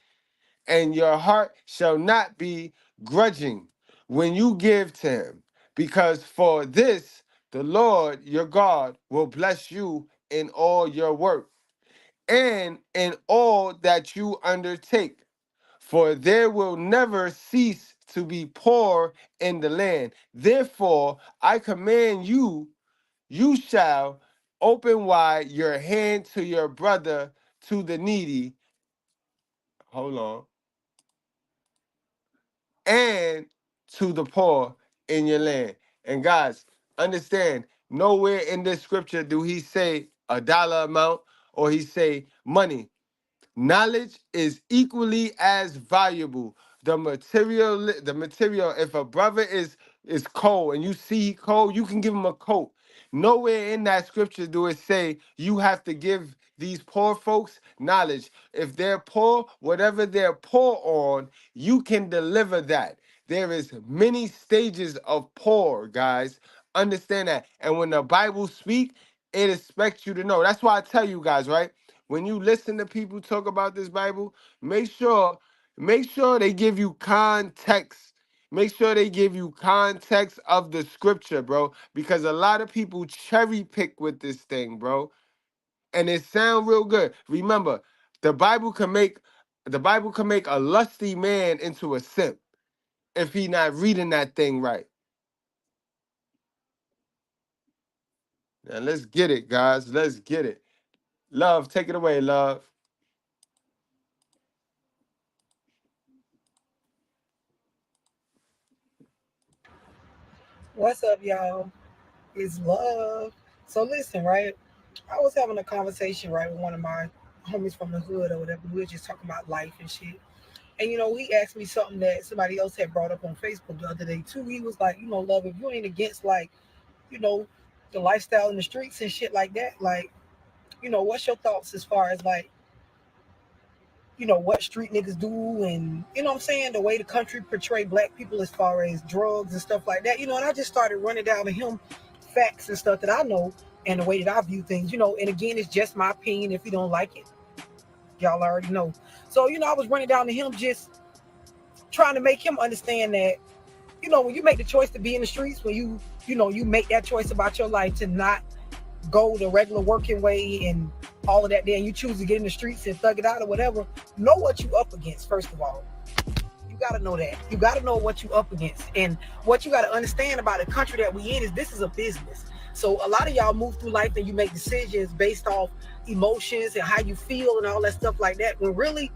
and your heart shall not be grudging when you give to him, because for this the Lord your God will bless you in all your work and in all that you undertake. For there will never cease to be poor in the land. Therefore, I command you, you shall open wide your hand to your brother, to the needy. Hold on. And to the poor in your land. And guys, understand, nowhere in this scripture do he say a dollar amount or he say money. Knowledge is equally as valuable. The material. If a brother is cold and you see he cold, you can give him a coat. Nowhere in that scripture do it say you have to give these poor folks knowledge. If they're poor, whatever they're poor on, you can deliver that. There is many stages of poor, guys. Understand that. And when the Bible speak, it expects you to know. That's why I tell you guys, right? When you listen to people talk about this Bible, make sure they give you context. Make sure they give you context of the scripture, bro, because a lot of people cherry pick with this thing, bro, and it sound real good. Remember, the Bible can make a lusty man into a simp if he not reading that thing right. Now let's get it, guys. Let's get it. Love, take it away, love. What's up, y'all? It's Love. So listen, right? I was having a conversation, right, with one of my homies from the hood or whatever. We were just talking about life and shit. And he asked me something that somebody else had brought up on Facebook the other day too. He was like, Love, if you ain't against like, the lifestyle in the streets and shit like that, like, what's your thoughts as far as like, what street niggas do and, what I'm saying, the way the country portray black people as far as drugs and stuff like that, and I just started running down to him facts and stuff that I know and the way that I view things, and again, it's just my opinion. If you don't like it, y'all already know. So, I was running down to him just trying to make him understand that, when you make the choice to be in the streets, when you make that choice about your life to not go the regular working way and all of that, then you choose to get in the streets and thug it out or whatever, know what you up against. First of all, you got to know that. You got to know what you up against. And what you got to understand about the country that we in is this is a business. So a lot of y'all move through life and you make decisions based off emotions and how you feel and all that stuff like that, when really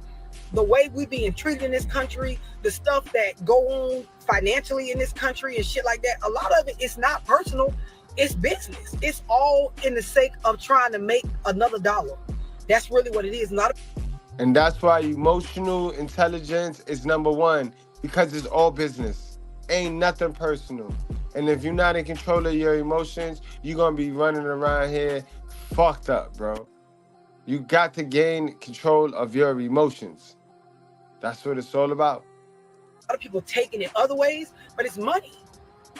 the way we being treated in this country, the stuff that go on financially in this country and shit like that, a lot of it is not personal. It's business. It's all in the sake of trying to make another dollar. That's really what it is. And that's why emotional intelligence is number one, because it's all business. Ain't nothing personal. And if you're not in control of your emotions, you're going to be running around here fucked up, bro. You got to gain control of your emotions. That's what it's all about. A lot of people taking it other ways, but it's money.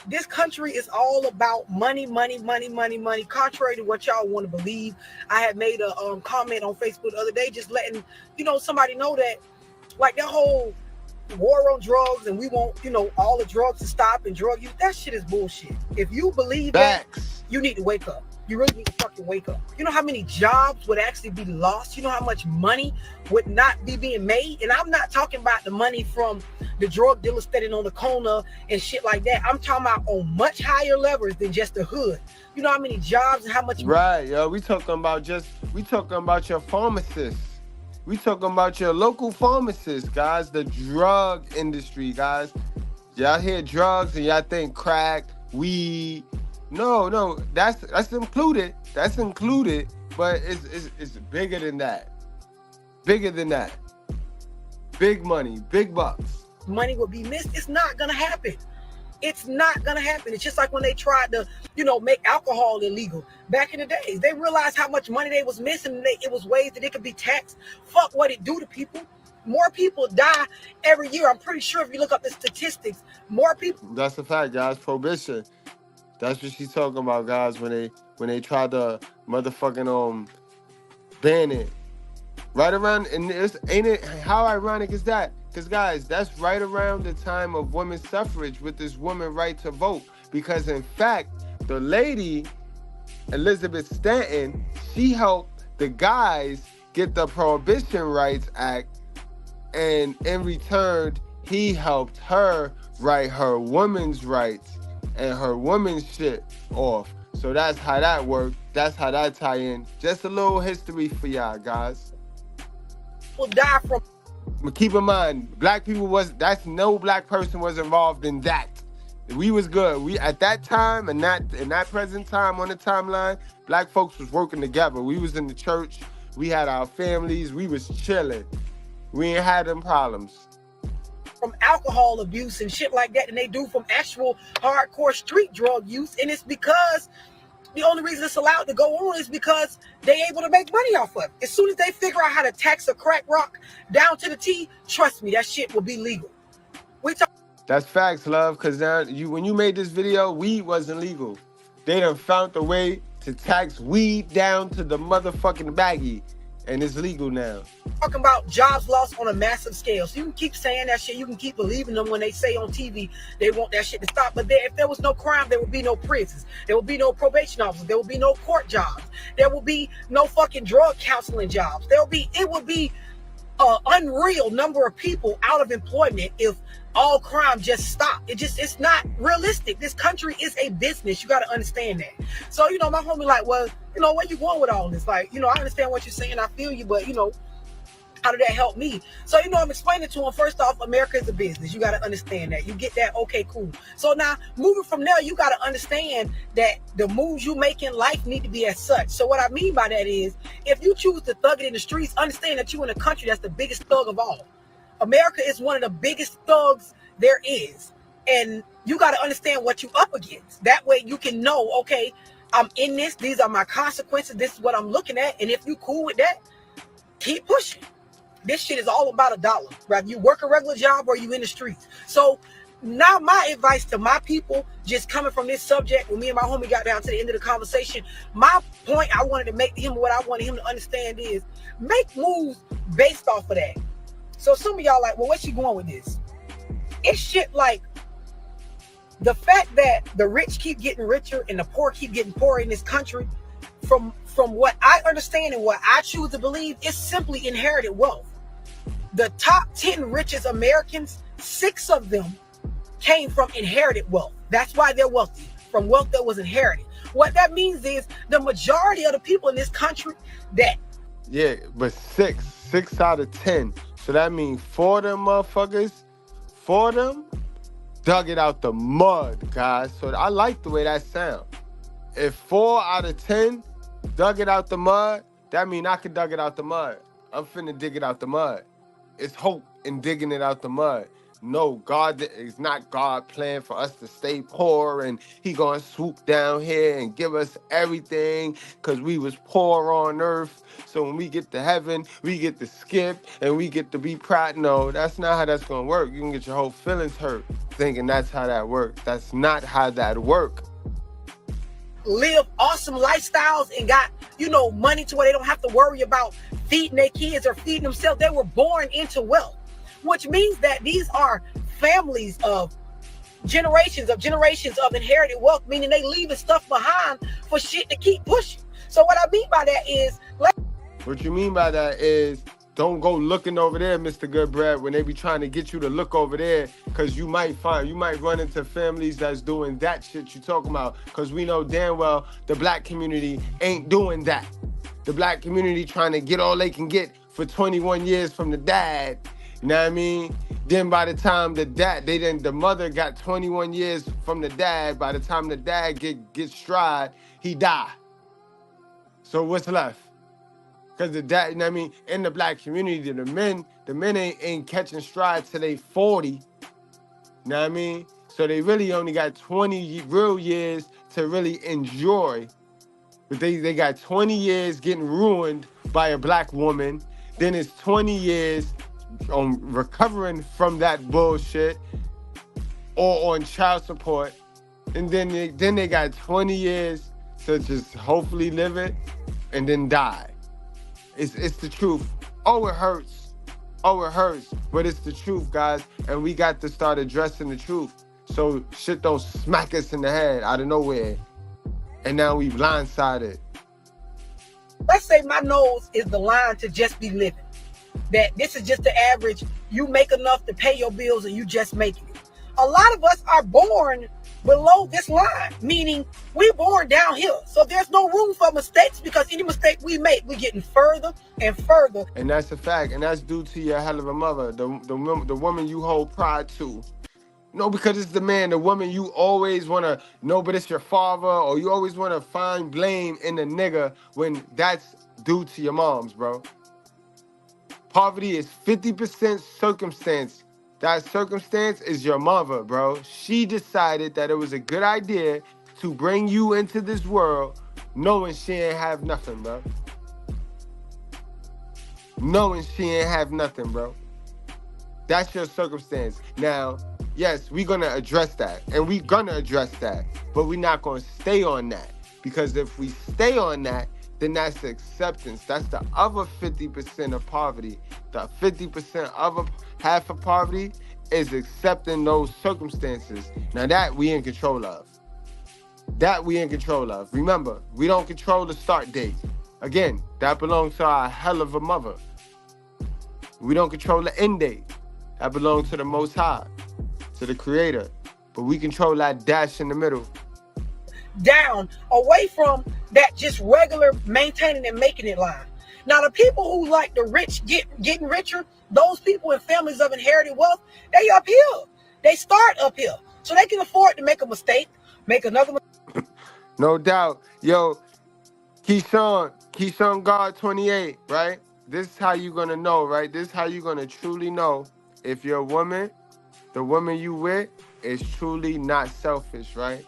This country is all about money, money, money, money, money. Contrary to what y'all want to believe, I had made a comment on Facebook the other day, just letting somebody know that, like, that whole war on drugs and we want all the drugs to stop and drug use. That shit is bullshit. If you believe that, you need to wake up. You really need to fucking wake up. You know how many jobs would actually be lost? You know how much money would not be being made? And I'm not talking about the money from the drug dealers standing on the corner and shit like that. I'm talking about on much higher levels than just the hood. You know how many jobs and how much... Right, yo. We talking about your pharmacists. We talking about your local pharmacists, guys. The drug industry, guys. Y'all hear drugs and y'all think crack, weed. No, that's included. That's included, but it's bigger than that. Bigger than that. Big money, big bucks. Money will be missed. It's not gonna happen. It's not gonna happen. It's just like when they tried to, make alcohol illegal back in the days. They realized how much money they was missing. And it was ways that it could be taxed. Fuck what it do to people. More people die every year. I'm pretty sure if you look up the statistics, more people. That's a fact, guys. Prohibition. That's what she's talking about, guys. When they tried to motherfucking ban it, right around, and ain't it? How ironic is that? Because guys, that's right around the time of women's suffrage with this woman right to vote. Because in fact, the lady Elizabeth Stanton, she helped the guys get the Prohibition Rights Act, and in return, he helped her write her women's rights and her women's shit off. So that's how that worked. That's how that tie in. Just a little history for y'all, guys. People die from... But keep in mind, black people no black person was involved in that. We was good. We at that time and in that present time on the timeline, black folks was working together. We was in the church. We had our families. We was chilling. We ain't had them problems. From alcohol abuse and shit like that than they do from actual hardcore street drug use. And it's because the only reason it's allowed to go on is because they're able to make money off of it. As soon as they figure out how to tax a crack rock down to the T, trust me, that shit will be legal. That's facts, love, because now when you made this video, weed wasn't legal. They done found a way to tax weed down to the motherfucking baggie, and it's legal now. Talking about jobs lost on a massive scale. So you can keep saying that shit. You can keep believing them when they say on TV they want that shit to stop. But if there was no crime, there would be no prisons. There would be no probation officers. There would be no court jobs. There would be no fucking drug counseling jobs. It would be an unreal number of people out of employment if all crime just stopped. It's not realistic. This country is a business. You got to understand that. So, my homie like, well, where you going with all this? Like, I understand what you're saying. I feel you, but, how did that help me? So, I'm explaining to him, first off, America is a business. You got to understand that. You get that? Okay, cool. So now, moving from there, you got to understand that the moves you make in life need to be as such. So what I mean by that is, if you choose to thug it in the streets, understand that you're in a country that's the biggest thug of all. America is one of the biggest thugs there is. And you got to understand what you up against. That way you can know, okay, I'm in this. These are my consequences. This is what I'm looking at. And if you cool with that, keep pushing. This shit is all about $1. Right? You work a regular job or you in the streets. So now my advice to my people, just coming from this subject, when me and my homie got down to the end of the conversation, my point I wanted to make to him, what I wanted him to understand is, make moves based off of that. So some of y'all like, well, where's she going with this? It's shit like the fact that the rich keep getting richer and the poor keep getting poorer in this country, from what I understand and what I choose to believe, is simply inherited wealth. The top 10 richest Americans, 6 of them came from inherited wealth. That's why they're wealthy, from wealth that was inherited. What that means is the majority of the people in this country that... Yeah, but 6 out of 10. So that means 4 of them motherfuckers, 4 of them dug it out the mud, guys. So I like the way that sounds. If 4 out of 10 dug it out the mud, that means I can dug it out the mud. I'm finna dig it out the mud. It's hope in digging it out the mud. No, God is not God plan for us to stay poor and he gonna swoop down here and give us everything because we was poor on earth. So when we get to heaven, we get to skip and we get to be proud. No, that's not how that's gonna work. You can get your whole feelings hurt thinking that's how that works. That's not how that works. Live awesome lifestyles and got, money to where they don't have to worry about feeding their kids or feeding themselves. They were born into wealth, which means that these are families of generations of inherited wealth, meaning they leaving stuff behind for shit to keep pushing. So what I mean by that is... What you mean by that is, don't go looking over there, Mr. Goodbread, when they be trying to get you to look over there, because you might run into families that's doing that shit you talking about, because we know damn well the black community ain't doing that. The black community trying to get all they can get for 21 years from the dad. You know what I mean? Then by the time the mother got 21 years from the dad, by the time the dad get stride, he die. So what's left? Because the dad, you know what I mean, in the black community, the men ain't catching stride till they 40. You know what I mean? So they really only got 20 real years to really enjoy. But they got 20 years getting ruined by a black woman. Then it's 20 years on recovering from that bullshit or on child support. And then they got 20 years to just hopefully live it and then die. It's the truth. Oh, it hurts. But it's the truth, guys. And we got to start addressing the truth. So shit don't smack us in the head out of nowhere. And now we blindsided. Let's say my nose is the line to just be living. That this is just the average. You make enough to pay your bills and you just making it. A lot of us are born below this line, meaning we're born down here. So there's no room for mistakes, because any mistake we make, we're getting further and further. And that's a fact. And that's due to your hell of a mother, the woman you hold pride to. No, because it's the man. The woman, you always want to know, but it's your father, or you always want to find blame in the nigga when that's due to your moms, bro. Poverty is 50% circumstance. That circumstance is your mother, bro. She decided that it was a good idea to bring you into this world knowing she ain't have nothing, bro. Knowing she ain't have nothing, bro. That's your circumstance. Now, yes, we're going to address that. And we're going to address that. But we're not going to stay on that. Because if we stay on that, then that's the acceptance. That's the other 50% of poverty. The 50% of half of poverty is accepting those circumstances. Now that we in control of. That we in control of. Remember, we don't control the start date. Again, that belongs to our hell of a mother. We don't control the end date. That belongs to the Most High, to the Creator. But we control that dash in the middle. Down, away from that just regular maintaining and making it line. Now, the people who like the rich getting richer, those people in families of inherited wealth, they uphill. They start uphill. So they can afford to make a mistake, make another mistake. No doubt. Yo, Keyshawn God 28, right? This is how you're going to know, right? This is how you're going to truly know if your woman, the woman you with, is truly not selfish, right?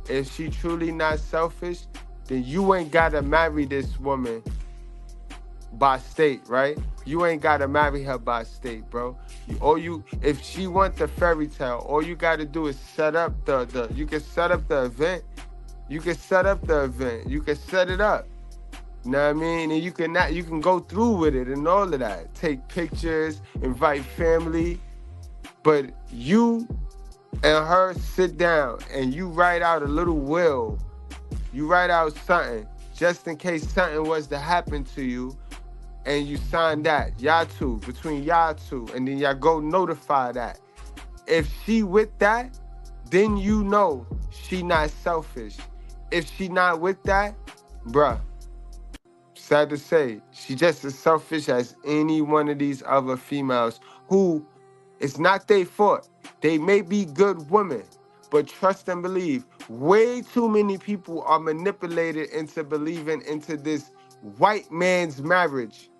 If she truly not selfish, then you ain't got to marry this woman by state, right? You ain't got to marry her by state, bro. If she want the fairy tale, all you got to do is set up you can set up the event. You can set up the event. You can set it up. You know what I mean? And you can go through with it and all of that. Take pictures, invite family. But you and her sit down and you write out a little will. You write out something just in case something was to happen to you. And you sign that. Y'all two, between y'all two. And then y'all go notify that. If she with that, then you know she not selfish. If she not with that, bruh, sad to say, she just as selfish as any one of these other females who, it's not their fault. They may be good women, but trust and believe, way too many people are manipulated into believing into this white man's marriage.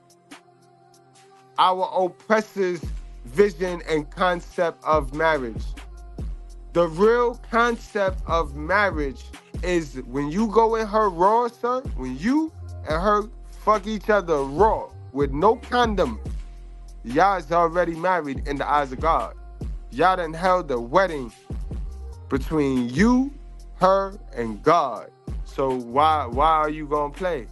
Our oppressors' vision and concept of marriage. The real concept of marriage is when you go in her raw, son, when you and her fuck each other raw with no condom, y'all is already married in the eyes of God. Y'all done held the wedding between you, her, and God. So why are you gonna play?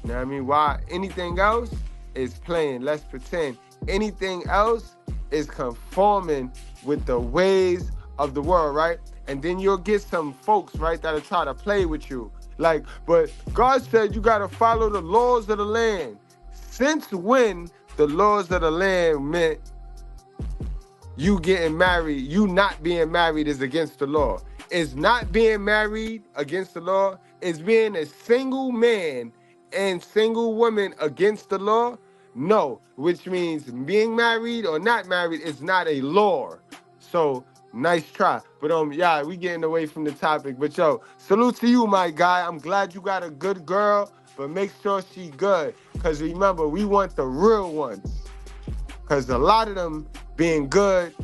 You know what I mean? Why? Anything else is playing. Let's pretend. Anything else is conforming with the ways of the world, right? And then you'll get some folks, right, that'll try to play with you. Like, but God said you gotta follow the laws of the land. Since when the laws of the land meant you getting married, you not being married is against the law? Is not being married against the law? Is being a single man and single woman against the law? No, which means being married or not married is not a law. So, nice try. But yeah, we getting away from the topic. But yo, salute to you, my guy. I'm glad you got a good girl, but make sure she good. Because remember, we want the real ones. Because a lot of them being good,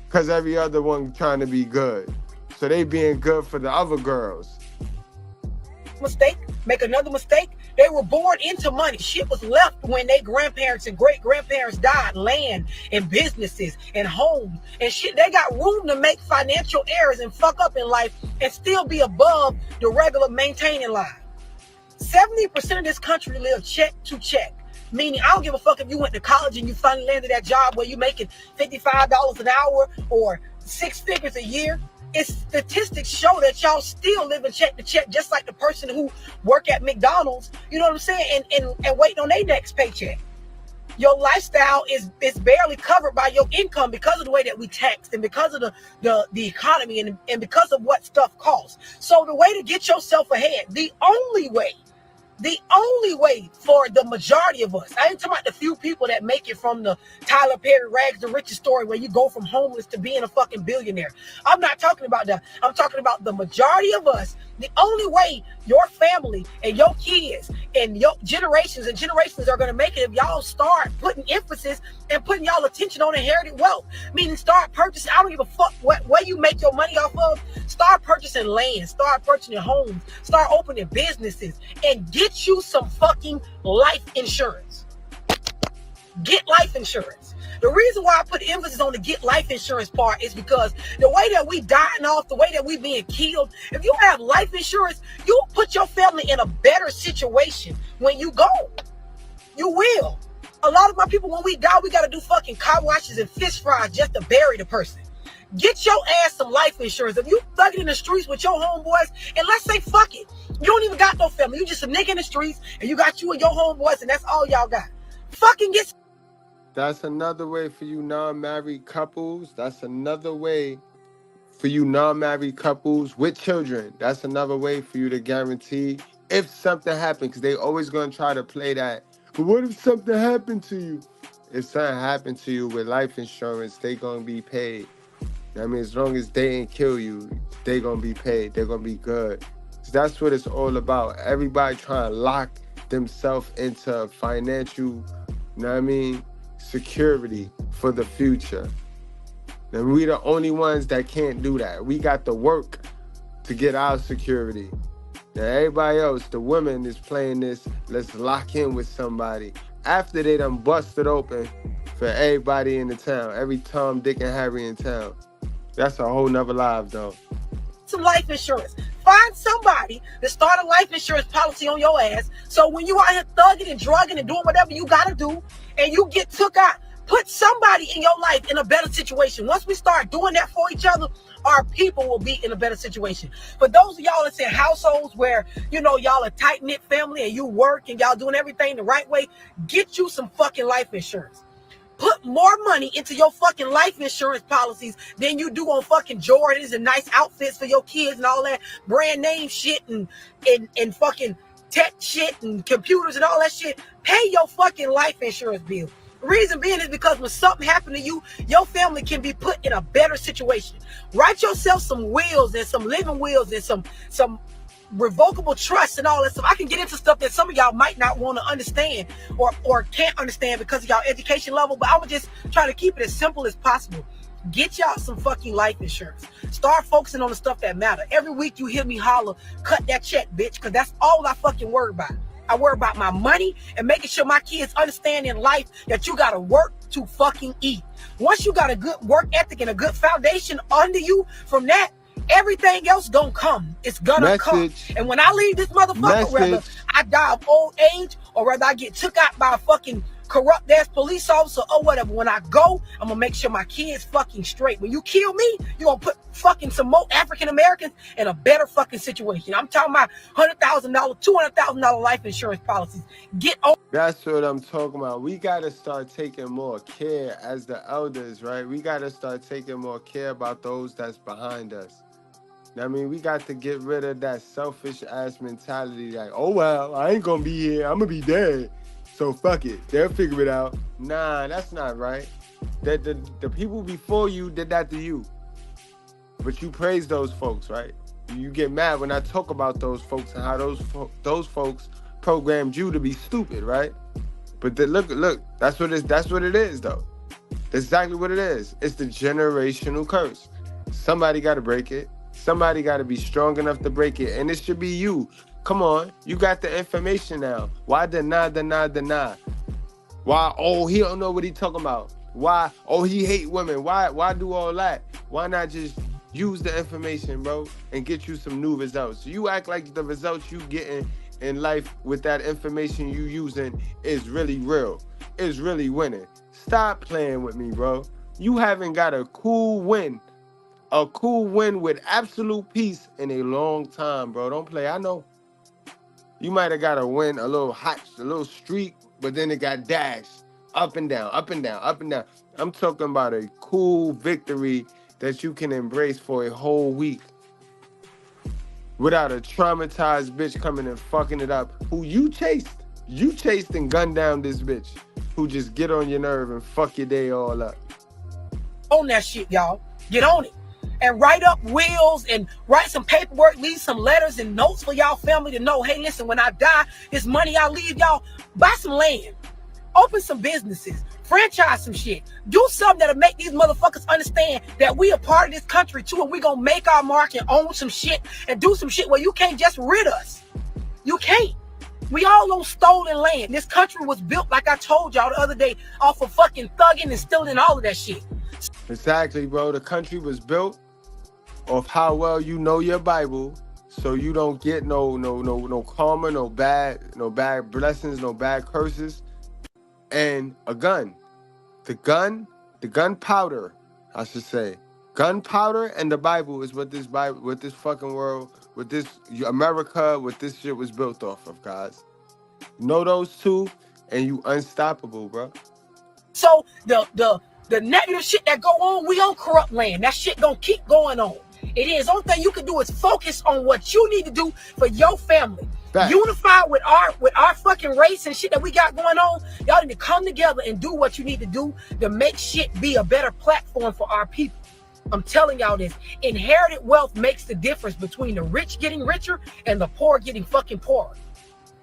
because every other one trying to be good. So they being good for the other girls. Mistake, make another mistake. They were born into money. Shit was left when their grandparents and great-grandparents died. Land and businesses and homes and shit. They got room to make financial errors and fuck up in life and still be above the regular maintaining line. 70% of this country live check to check. Meaning, I don't give a fuck if you went to college and you finally landed that job where you're making $55 an hour or 6 figures a year. It's statistics show that y'all still living check to check, just like the person who work at McDonald's, you know what I'm saying, and waiting on their next paycheck. Your lifestyle is barely covered by your income because of the way that we tax and because of the economy and because of what stuff costs. So the way to get yourself ahead, the only way The only way for the majority of us, I ain't talking about the few people that make it from the Tyler Perry Rags to Riches story where you go from homeless to being a fucking billionaire. I'm not talking about that. I'm talking about the majority of us. The only way your family and your kids and your generations are going to make it if y'all start putting emphasis and putting y'all attention on inherited wealth. Meaning start purchasing, I don't give a fuck where you make your money off of. Start purchasing land, start purchasing homes, start opening businesses, and get you some fucking life insurance. Get life insurance. The reason why I put emphasis on the get life insurance part is because the way that we dying off, the way that we being killed, if you have life insurance, you'll put your family in a better situation when you go. You will. A lot of my people, when we die, we got to do fucking car washes and fish fries just to bury the person. Get your ass some life insurance. If you thugging in the streets with your homeboys, and let's say fuck it, you don't even got no family, you just a nigga in the streets, and you got you and your homeboys, and that's all y'all got. Fucking get. That's another way for you non-married couples. That's another way for you non-married couples with children. That's another way for you to guarantee if something happened, because they always going to try to play that. But what if something happened to you? If something happened to you with life insurance, they going to be paid. I mean, as long as they ain't kill you, they going to be paid. They're going to be good. So that's what it's all about. Everybody trying to lock themselves into financial, you know what I mean, security for the future. And we the only ones that can't do that. We got to work to get our security. Now everybody else, the women is playing this, let's lock in with somebody. After they done busted open for everybody in the town, every Tom, Dick, and Harry in town. That's a whole nother live though. Some life insurance. Find somebody to start a life insurance policy on your ass. So when you out here thugging and drugging and doing whatever you gotta do, and you get took out, put somebody in your life in a better situation. Once we start doing that for each other, our people will be in a better situation. For those of y'all that's in households where, you know, y'all a tight-knit family and you work and y'all doing everything the right way, get you some fucking life insurance. Put more money into your fucking life insurance policies than you do on fucking Jordans and nice outfits for your kids and all that brand name shit and fucking tech shit and computers and all that shit. Pay your fucking life insurance bill. The reason being is because when something happened to you, your family can be put in a better situation. Write yourself some wills and some living wills and some revocable trust and all that stuff. I can get into stuff that some of y'all might not want to understand or can't understand because of y'all education level, but I would just try to keep it as simple as possible. Get y'all some fucking life insurance. Start focusing on the stuff that matter. Every week you hear me holler, cut that check, bitch, because that's all I fucking worry about. I worry about my money and making sure my kids understand in life that you gotta work to fucking eat. Once you got a good work ethic and a good foundation under you, from that, everything else gonna come. It's gonna come. And when I leave this motherfucker, whether I die of old age or whether I get took out by a fucking corrupt ass police officer or whatever, when I go, I'm gonna make sure my kids fucking straight. When you kill me, you gonna put fucking some more African Americans in a better fucking situation. I'm talking about $100,000, $200,000 life insurance policies. Get on. That's what I'm talking about. We gotta start taking more care as the elders, right? We gotta start taking more care about those that's behind us. I mean, we got to get rid of that selfish ass mentality like, oh well, I ain't gonna be here, I'm gonna be dead, so fuck it, they'll figure it out. Nah, that's not right. The people before you did that to you, but you praise those folks, right? You get mad when I talk about those folks and how those folks programmed you to be stupid, right? But look, that's what it is though. That's exactly what it is. It's the generational curse. Somebody got to break it. Somebody got to be strong enough to break it, and it should be you. Come on, you got the information now. Why deny? Why, oh, he don't know what he talking about. Why, oh, he hate women. Why do all that? Why not just use the information, bro, and get you some new results? You act like the results you getting in life with that information you using is really real. Is really winning. Stop playing with me, bro. You haven't got a cool win with absolute peace in a long time, bro. Don't play. I know. You might have got a win, a little hot, a little streak, but then it got dashed up and down, up and down, up and down. I'm talking about a cool victory that you can embrace for a whole week. without a traumatized bitch coming and fucking it up, who you chased. You chased and gunned down this bitch who just get on your nerve and fuck your day all up. On that shit, y'all. Get on it. And write up wills and write some paperwork, leave some letters and notes for y'all family to know, hey, listen, when I die, this money I leave y'all, buy some land. Open some businesses. Franchise some shit. Do something that'll make these motherfuckers understand that we a part of this country too, and we gonna make our mark and own some shit and do some shit where you can't just rid us. You can't. We all on stolen land. This country was built, like I told y'all the other day, off of fucking thugging and stealing all of that shit. Exactly, bro. The country was built off how well you know your Bible, so you don't get no karma, no bad blessings, no bad curses, and a gun. The gunpowder, I should say. Gunpowder and the Bible is what this fucking world, with this America, what this shit was built off of, guys. Know those two, and you unstoppable, bro. So the negative shit that go on, we on corrupt land. That shit gonna keep going on. It is. Only thing you can do is focus on what you need to do for your family. Back. Unify with our fucking race and shit that we got going on. Y'all need to come together and do what you need to do to make shit be a better platform for our people. I'm telling y'all this. Inherited wealth makes the difference between the rich getting richer and the poor getting fucking poorer.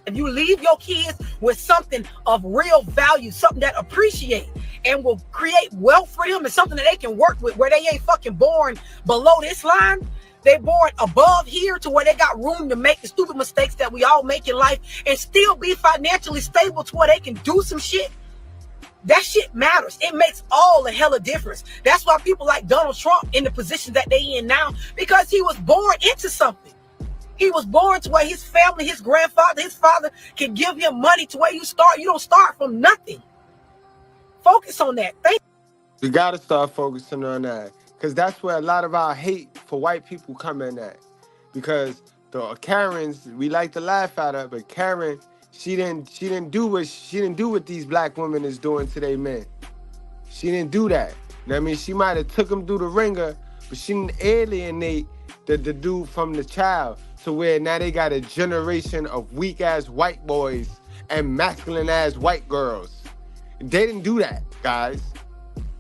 If you leave your kids with something of real value, something that appreciate and will create wealth for them, and something that they can work with, where they ain't fucking born below this line, they born above here to where they got room to make the stupid mistakes that we all make in life and still be financially stable to where they can do some shit. That shit matters. It makes all the hella difference. That's why people like Donald Trump in the position that they in now, because he was born into something. He was born to where his family, his grandfather, his father can give him money to where you don't start from nothing. Focus on that. You gotta start focusing on that, because that's where a lot of our hate for white people come in at. Because the Karens, we like to laugh at her, but Karen, she didn't do what these black women is doing to their men. She didn't do that. You know what I mean? She might have took them through the ringer, but she didn't alienate the dude from the child, to where now they got a generation of weak-ass white boys and masculine-ass white girls. They didn't do that, guys.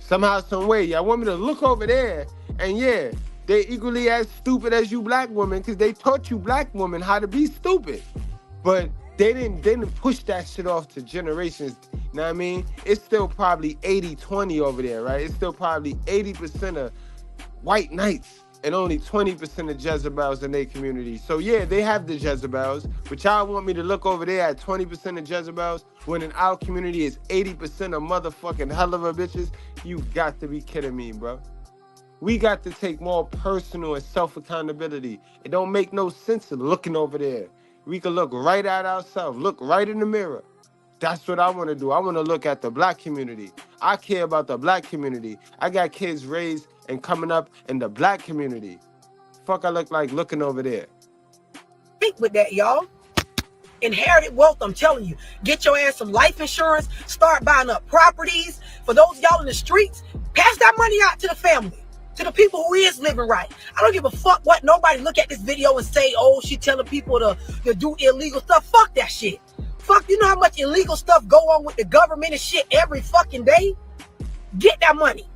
Somehow, some way, y'all want me to look over there, and yeah, they equally as stupid as you black women, because they taught you black women how to be stupid. But they didn't push that shit off to generations. You know what I mean? It's still probably 80-20 over there, right? It's still probably 80% of white knights and only 20% of Jezebels in their community. So yeah, they have the Jezebels, but y'all want me to look over there at 20% of Jezebels when in our community is 80% of motherfucking hell of a bitches? You got to be kidding me, bro. We got to take more personal and self-accountability. It don't make no sense of looking over there. We can look right at ourselves, look right in the mirror. That's what I want to do. I want to look at the black community. I care about the black community. I got kids raised and coming up in the black community. Fuck I look like looking over there. Think with that, y'all. Inherited wealth, I'm telling you. Get your ass some life insurance. Start buying up properties. For those y'all in the streets, pass that money out to the family. To the people who is living right. I don't give a fuck what nobody look at this video and say, oh, she telling people to do illegal stuff. Fuck that shit. Fuck, you know how much illegal stuff go on with the government and shit every fucking day? Get that money.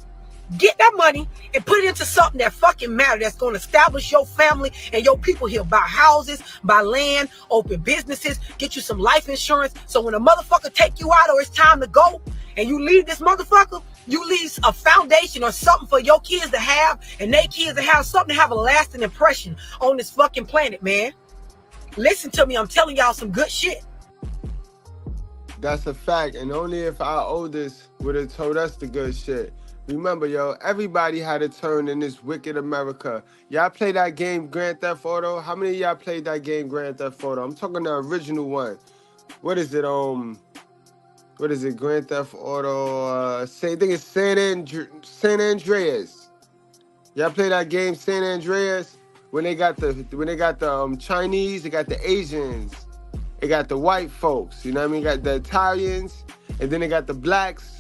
Get that money and put it into something that fucking matters, that's going to establish your family and your people here. Buy houses, buy land, open businesses, get you some life insurance. So when a motherfucker take you out or it's time to go and you leave this motherfucker, you leave a foundation or something for your kids to have, and their kids to have something to have a lasting impression on this fucking planet, man. Listen to me. I'm telling y'all some good shit. That's a fact, and only if our oldest would have told us the good shit. Remember, yo, everybody had a turn in this wicked America. Y'all play that game Grand Theft Auto? How many of y'all played that game Grand Theft Auto? I'm talking the original one. What is it? Grand Theft Auto, I think it's San Andreas. Y'all play that game San Andreas? When they got the Chinese, they got the Asians, they got the white folks, you know what I mean? Got the Italians, and then they got the blacks.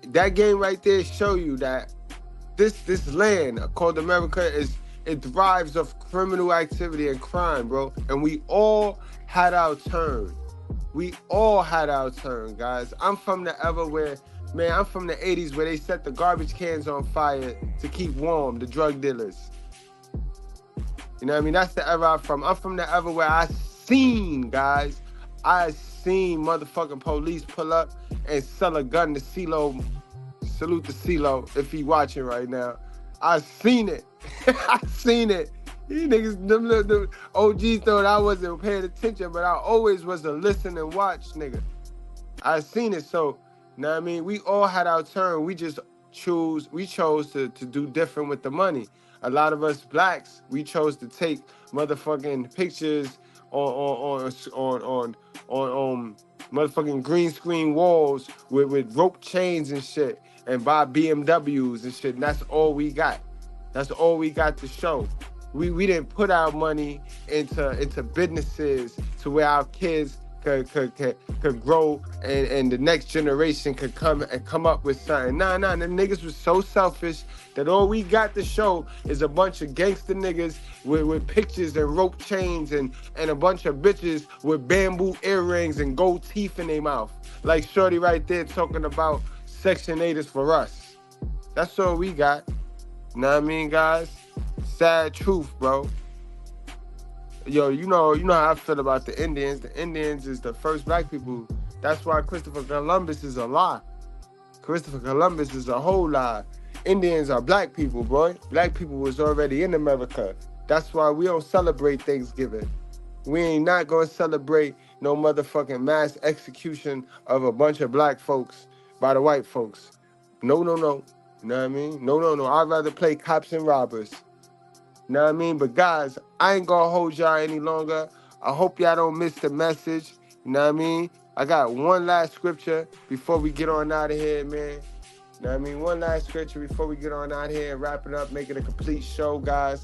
That game right there show you that this land called America is It thrives off criminal activity and crime, bro. And we all had our turn. We all had our turn, guys. I'm from the era where, man, I'm from the 80s where they set the garbage cans on fire to keep warm, the drug dealers. You know what I mean? That's the era I'm from. I'm from the era where I seen, guys. I seen motherfucking police pull up and sell a gun to CeeLo. Salute to CeeLo if he watching right now. I seen it. I seen it. These niggas, them OGs thought I wasn't paying attention, but I always was a listen and watch nigga. I seen it, so, you know what I mean? We all had our turn. We chose to do different with the money. A lot of us blacks, we chose to take motherfucking pictures on motherfucking green screen walls with rope chains and shit, and buy BMWs and shit, and that's all we got. That's all we got to show. We didn't put our money into businesses to where our kids could grow and the next generation could come up with something. Nah, them niggas was so selfish that all we got to show is a bunch of gangster niggas with pictures and rope chains and a bunch of bitches with bamboo earrings and gold teeth in their mouth. Like Shorty right there talking about Section 8 is for us. That's all we got. Know what I mean, guys? Sad truth, bro. Yo, you know how I feel about the Indians. The Indians is the first black people. That's why Christopher Columbus is a lie. Christopher Columbus is a whole lie. Indians are black people, boy. Black people was already in America. That's why we don't celebrate Thanksgiving. We ain't not gonna celebrate no motherfucking mass execution of a bunch of black folks by the white folks. No. You know what I mean? No. I'd rather play cops and robbers. You know what I mean? But guys, I ain't gonna hold y'all any longer. I hope y'all don't miss the message. You know what I mean? I got one last scripture before we get on out of here, man. You know what I mean? One last scripture before we get on out here and wrap it up, make it a complete show, guys.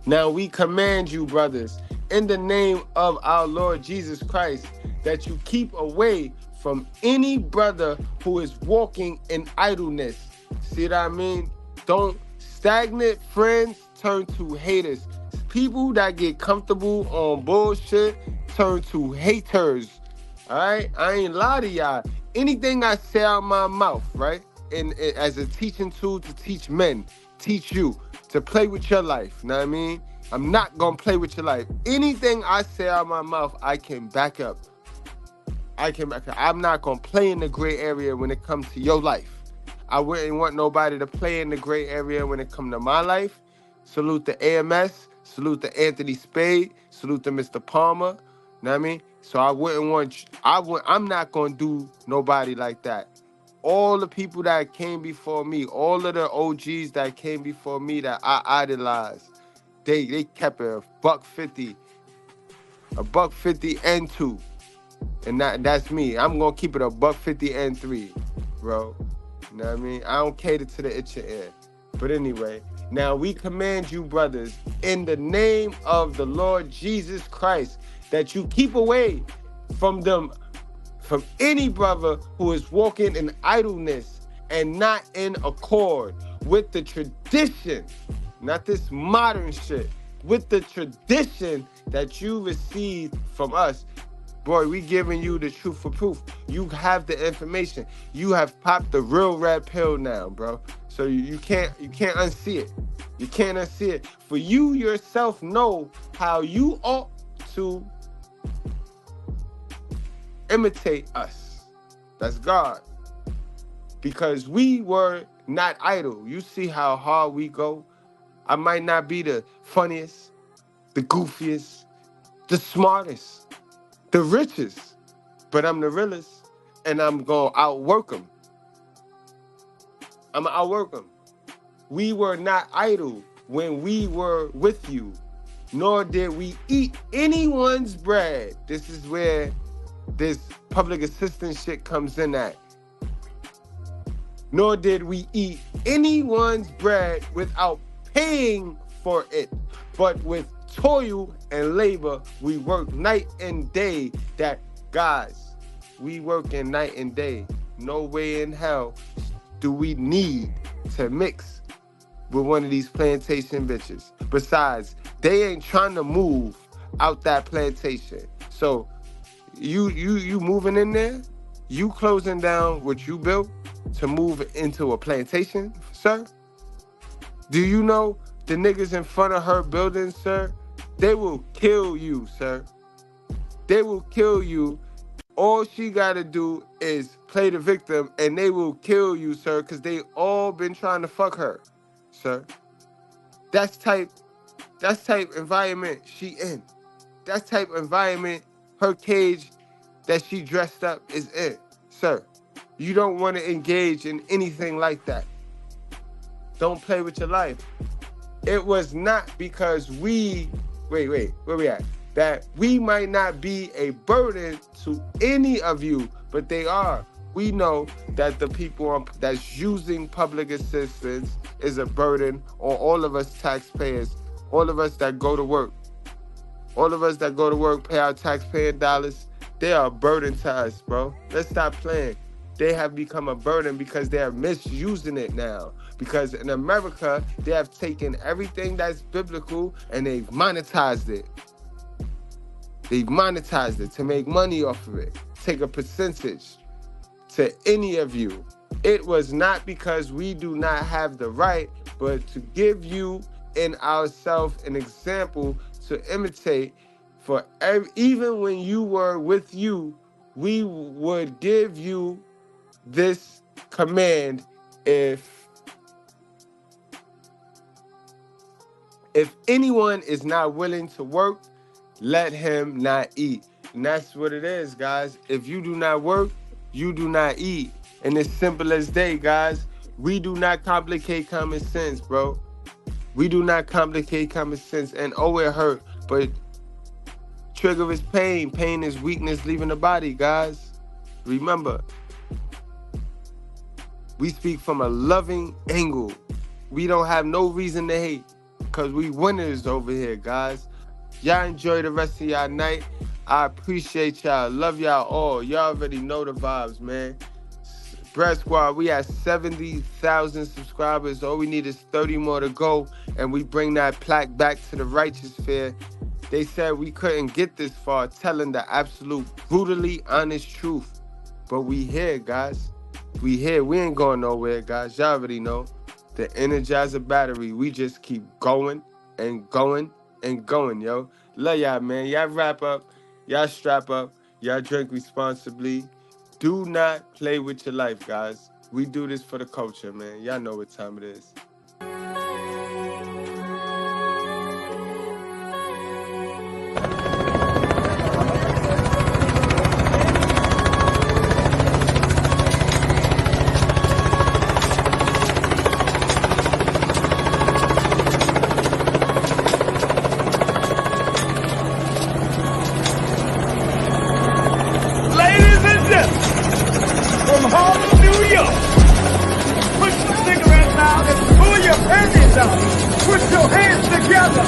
Now we command you, brothers, in the name of our Lord Jesus Christ, that you keep away from any brother who is walking in idleness. See what I mean? Don't stagnant friends turn to haters. People that get comfortable on bullshit turn to haters. All right? I ain't lie to y'all. Anything I say out my mouth, right? And as a teaching tool to teach men, teach you to play with your life. Know what I mean? I'm not gonna play with your life. Anything I say out my mouth, I can back up. I'm not gonna play in the gray area when it comes to your life. I wouldn't want nobody to play in the gray area when it comes to my life. Salute to AMS. Salute to Anthony Spade. Salute to Mr. Palmer. Know what I mean? So I wouldn't want I'm not gonna do nobody like that. All the people that came before me, all of the OGs that came before me that I idolized, they kept it $150 and 2. And that's me. I'm gonna keep it $150 and 3, bro. You know what I mean? I don't cater to the itch of air. But anyway, now we command you, brothers, in the name of the Lord Jesus Christ, that you keep away from any brother who is walking in idleness and not in accord with the tradition, not this modern shit, with the tradition that you received from us. Boy, we giving you the truth for proof. You have the information. You have popped the real red pill now, bro. So you can't unsee it. You can't unsee it. For you yourself know how you ought to imitate us. That's God. Because we were not idle. You see how hard we go? I might not be the funniest, the goofiest, the smartest, the richest, but I'm the realest, and I'm going to outwork them. I'm going to outwork them. We were not idle when we were with you, nor did we eat anyone's bread. This is where this public assistance shit comes in at. Nor did we eat anyone's bread without paying for it, but with toil and labor, we work night and day. That, guys, we work in night and day. No way in hell do we need to mix with one of these plantation bitches. Besides, they ain't trying to move out that plantation. So you moving in there, you closing down what you built to move into a plantation, sir? Do you know the niggas in front of her building, sir? They will kill you, sir. They will kill you. All she gotta do is play the victim and they will kill you, sir, because they all been trying to fuck her, sir. That's type environment she in. That's type environment her cage that she dressed up is in, sir. You don't want to engage in anything like that. Don't play with your life. It was not because wait, where we at? That we might not be a burden to any of you, but they are. We know that the people that's using public assistance is a burden on all of us taxpayers, all of us that go to work. All of us that go to work, pay our taxpaying dollars, they are a burden to us, bro. Let's stop playing. They have become a burden because they are misusing it now. Because in America, they have taken everything that's biblical and they've monetized it. They've monetized it to make money off of it. Take a percentage to any of you. It was not because we do not have the right, but to give you and ourselves an example to imitate. For even when you were with you, we would give you this command: if anyone is not willing to work, let him not eat. And that's what it is, guys. If you do not work, you do not eat. And it's simple as day, guys. We do not complicate common sense, bro. We do not complicate common sense. And oh, it hurt. But trigger is pain. Pain is weakness leaving the body, guys. Remember, we speak from a loving angle. We don't have no reason to hate because we winners over here, guys. Y'all enjoy the rest of y'all night. I appreciate y'all. Love y'all all. Y'all already know the vibes, man. Bread Squad, we at 70,000 subscribers. All we need is 30 more to go, and we bring that plaque back to the righteous fair. They said we couldn't get this far, telling the absolute brutally honest truth. But we here, guys. We here. We ain't going nowhere, guys. Y'all already know. The Energizer battery, we just keep going and going and going, yo. Love y'all, man. Y'all wrap up. Y'all strap up. Y'all drink responsibly. Do not play with your life, guys. We do this for the culture, man. Y'all know what time it is. From Harlem, New York. Put your cigarettes out and pull your panties out. Put your hands together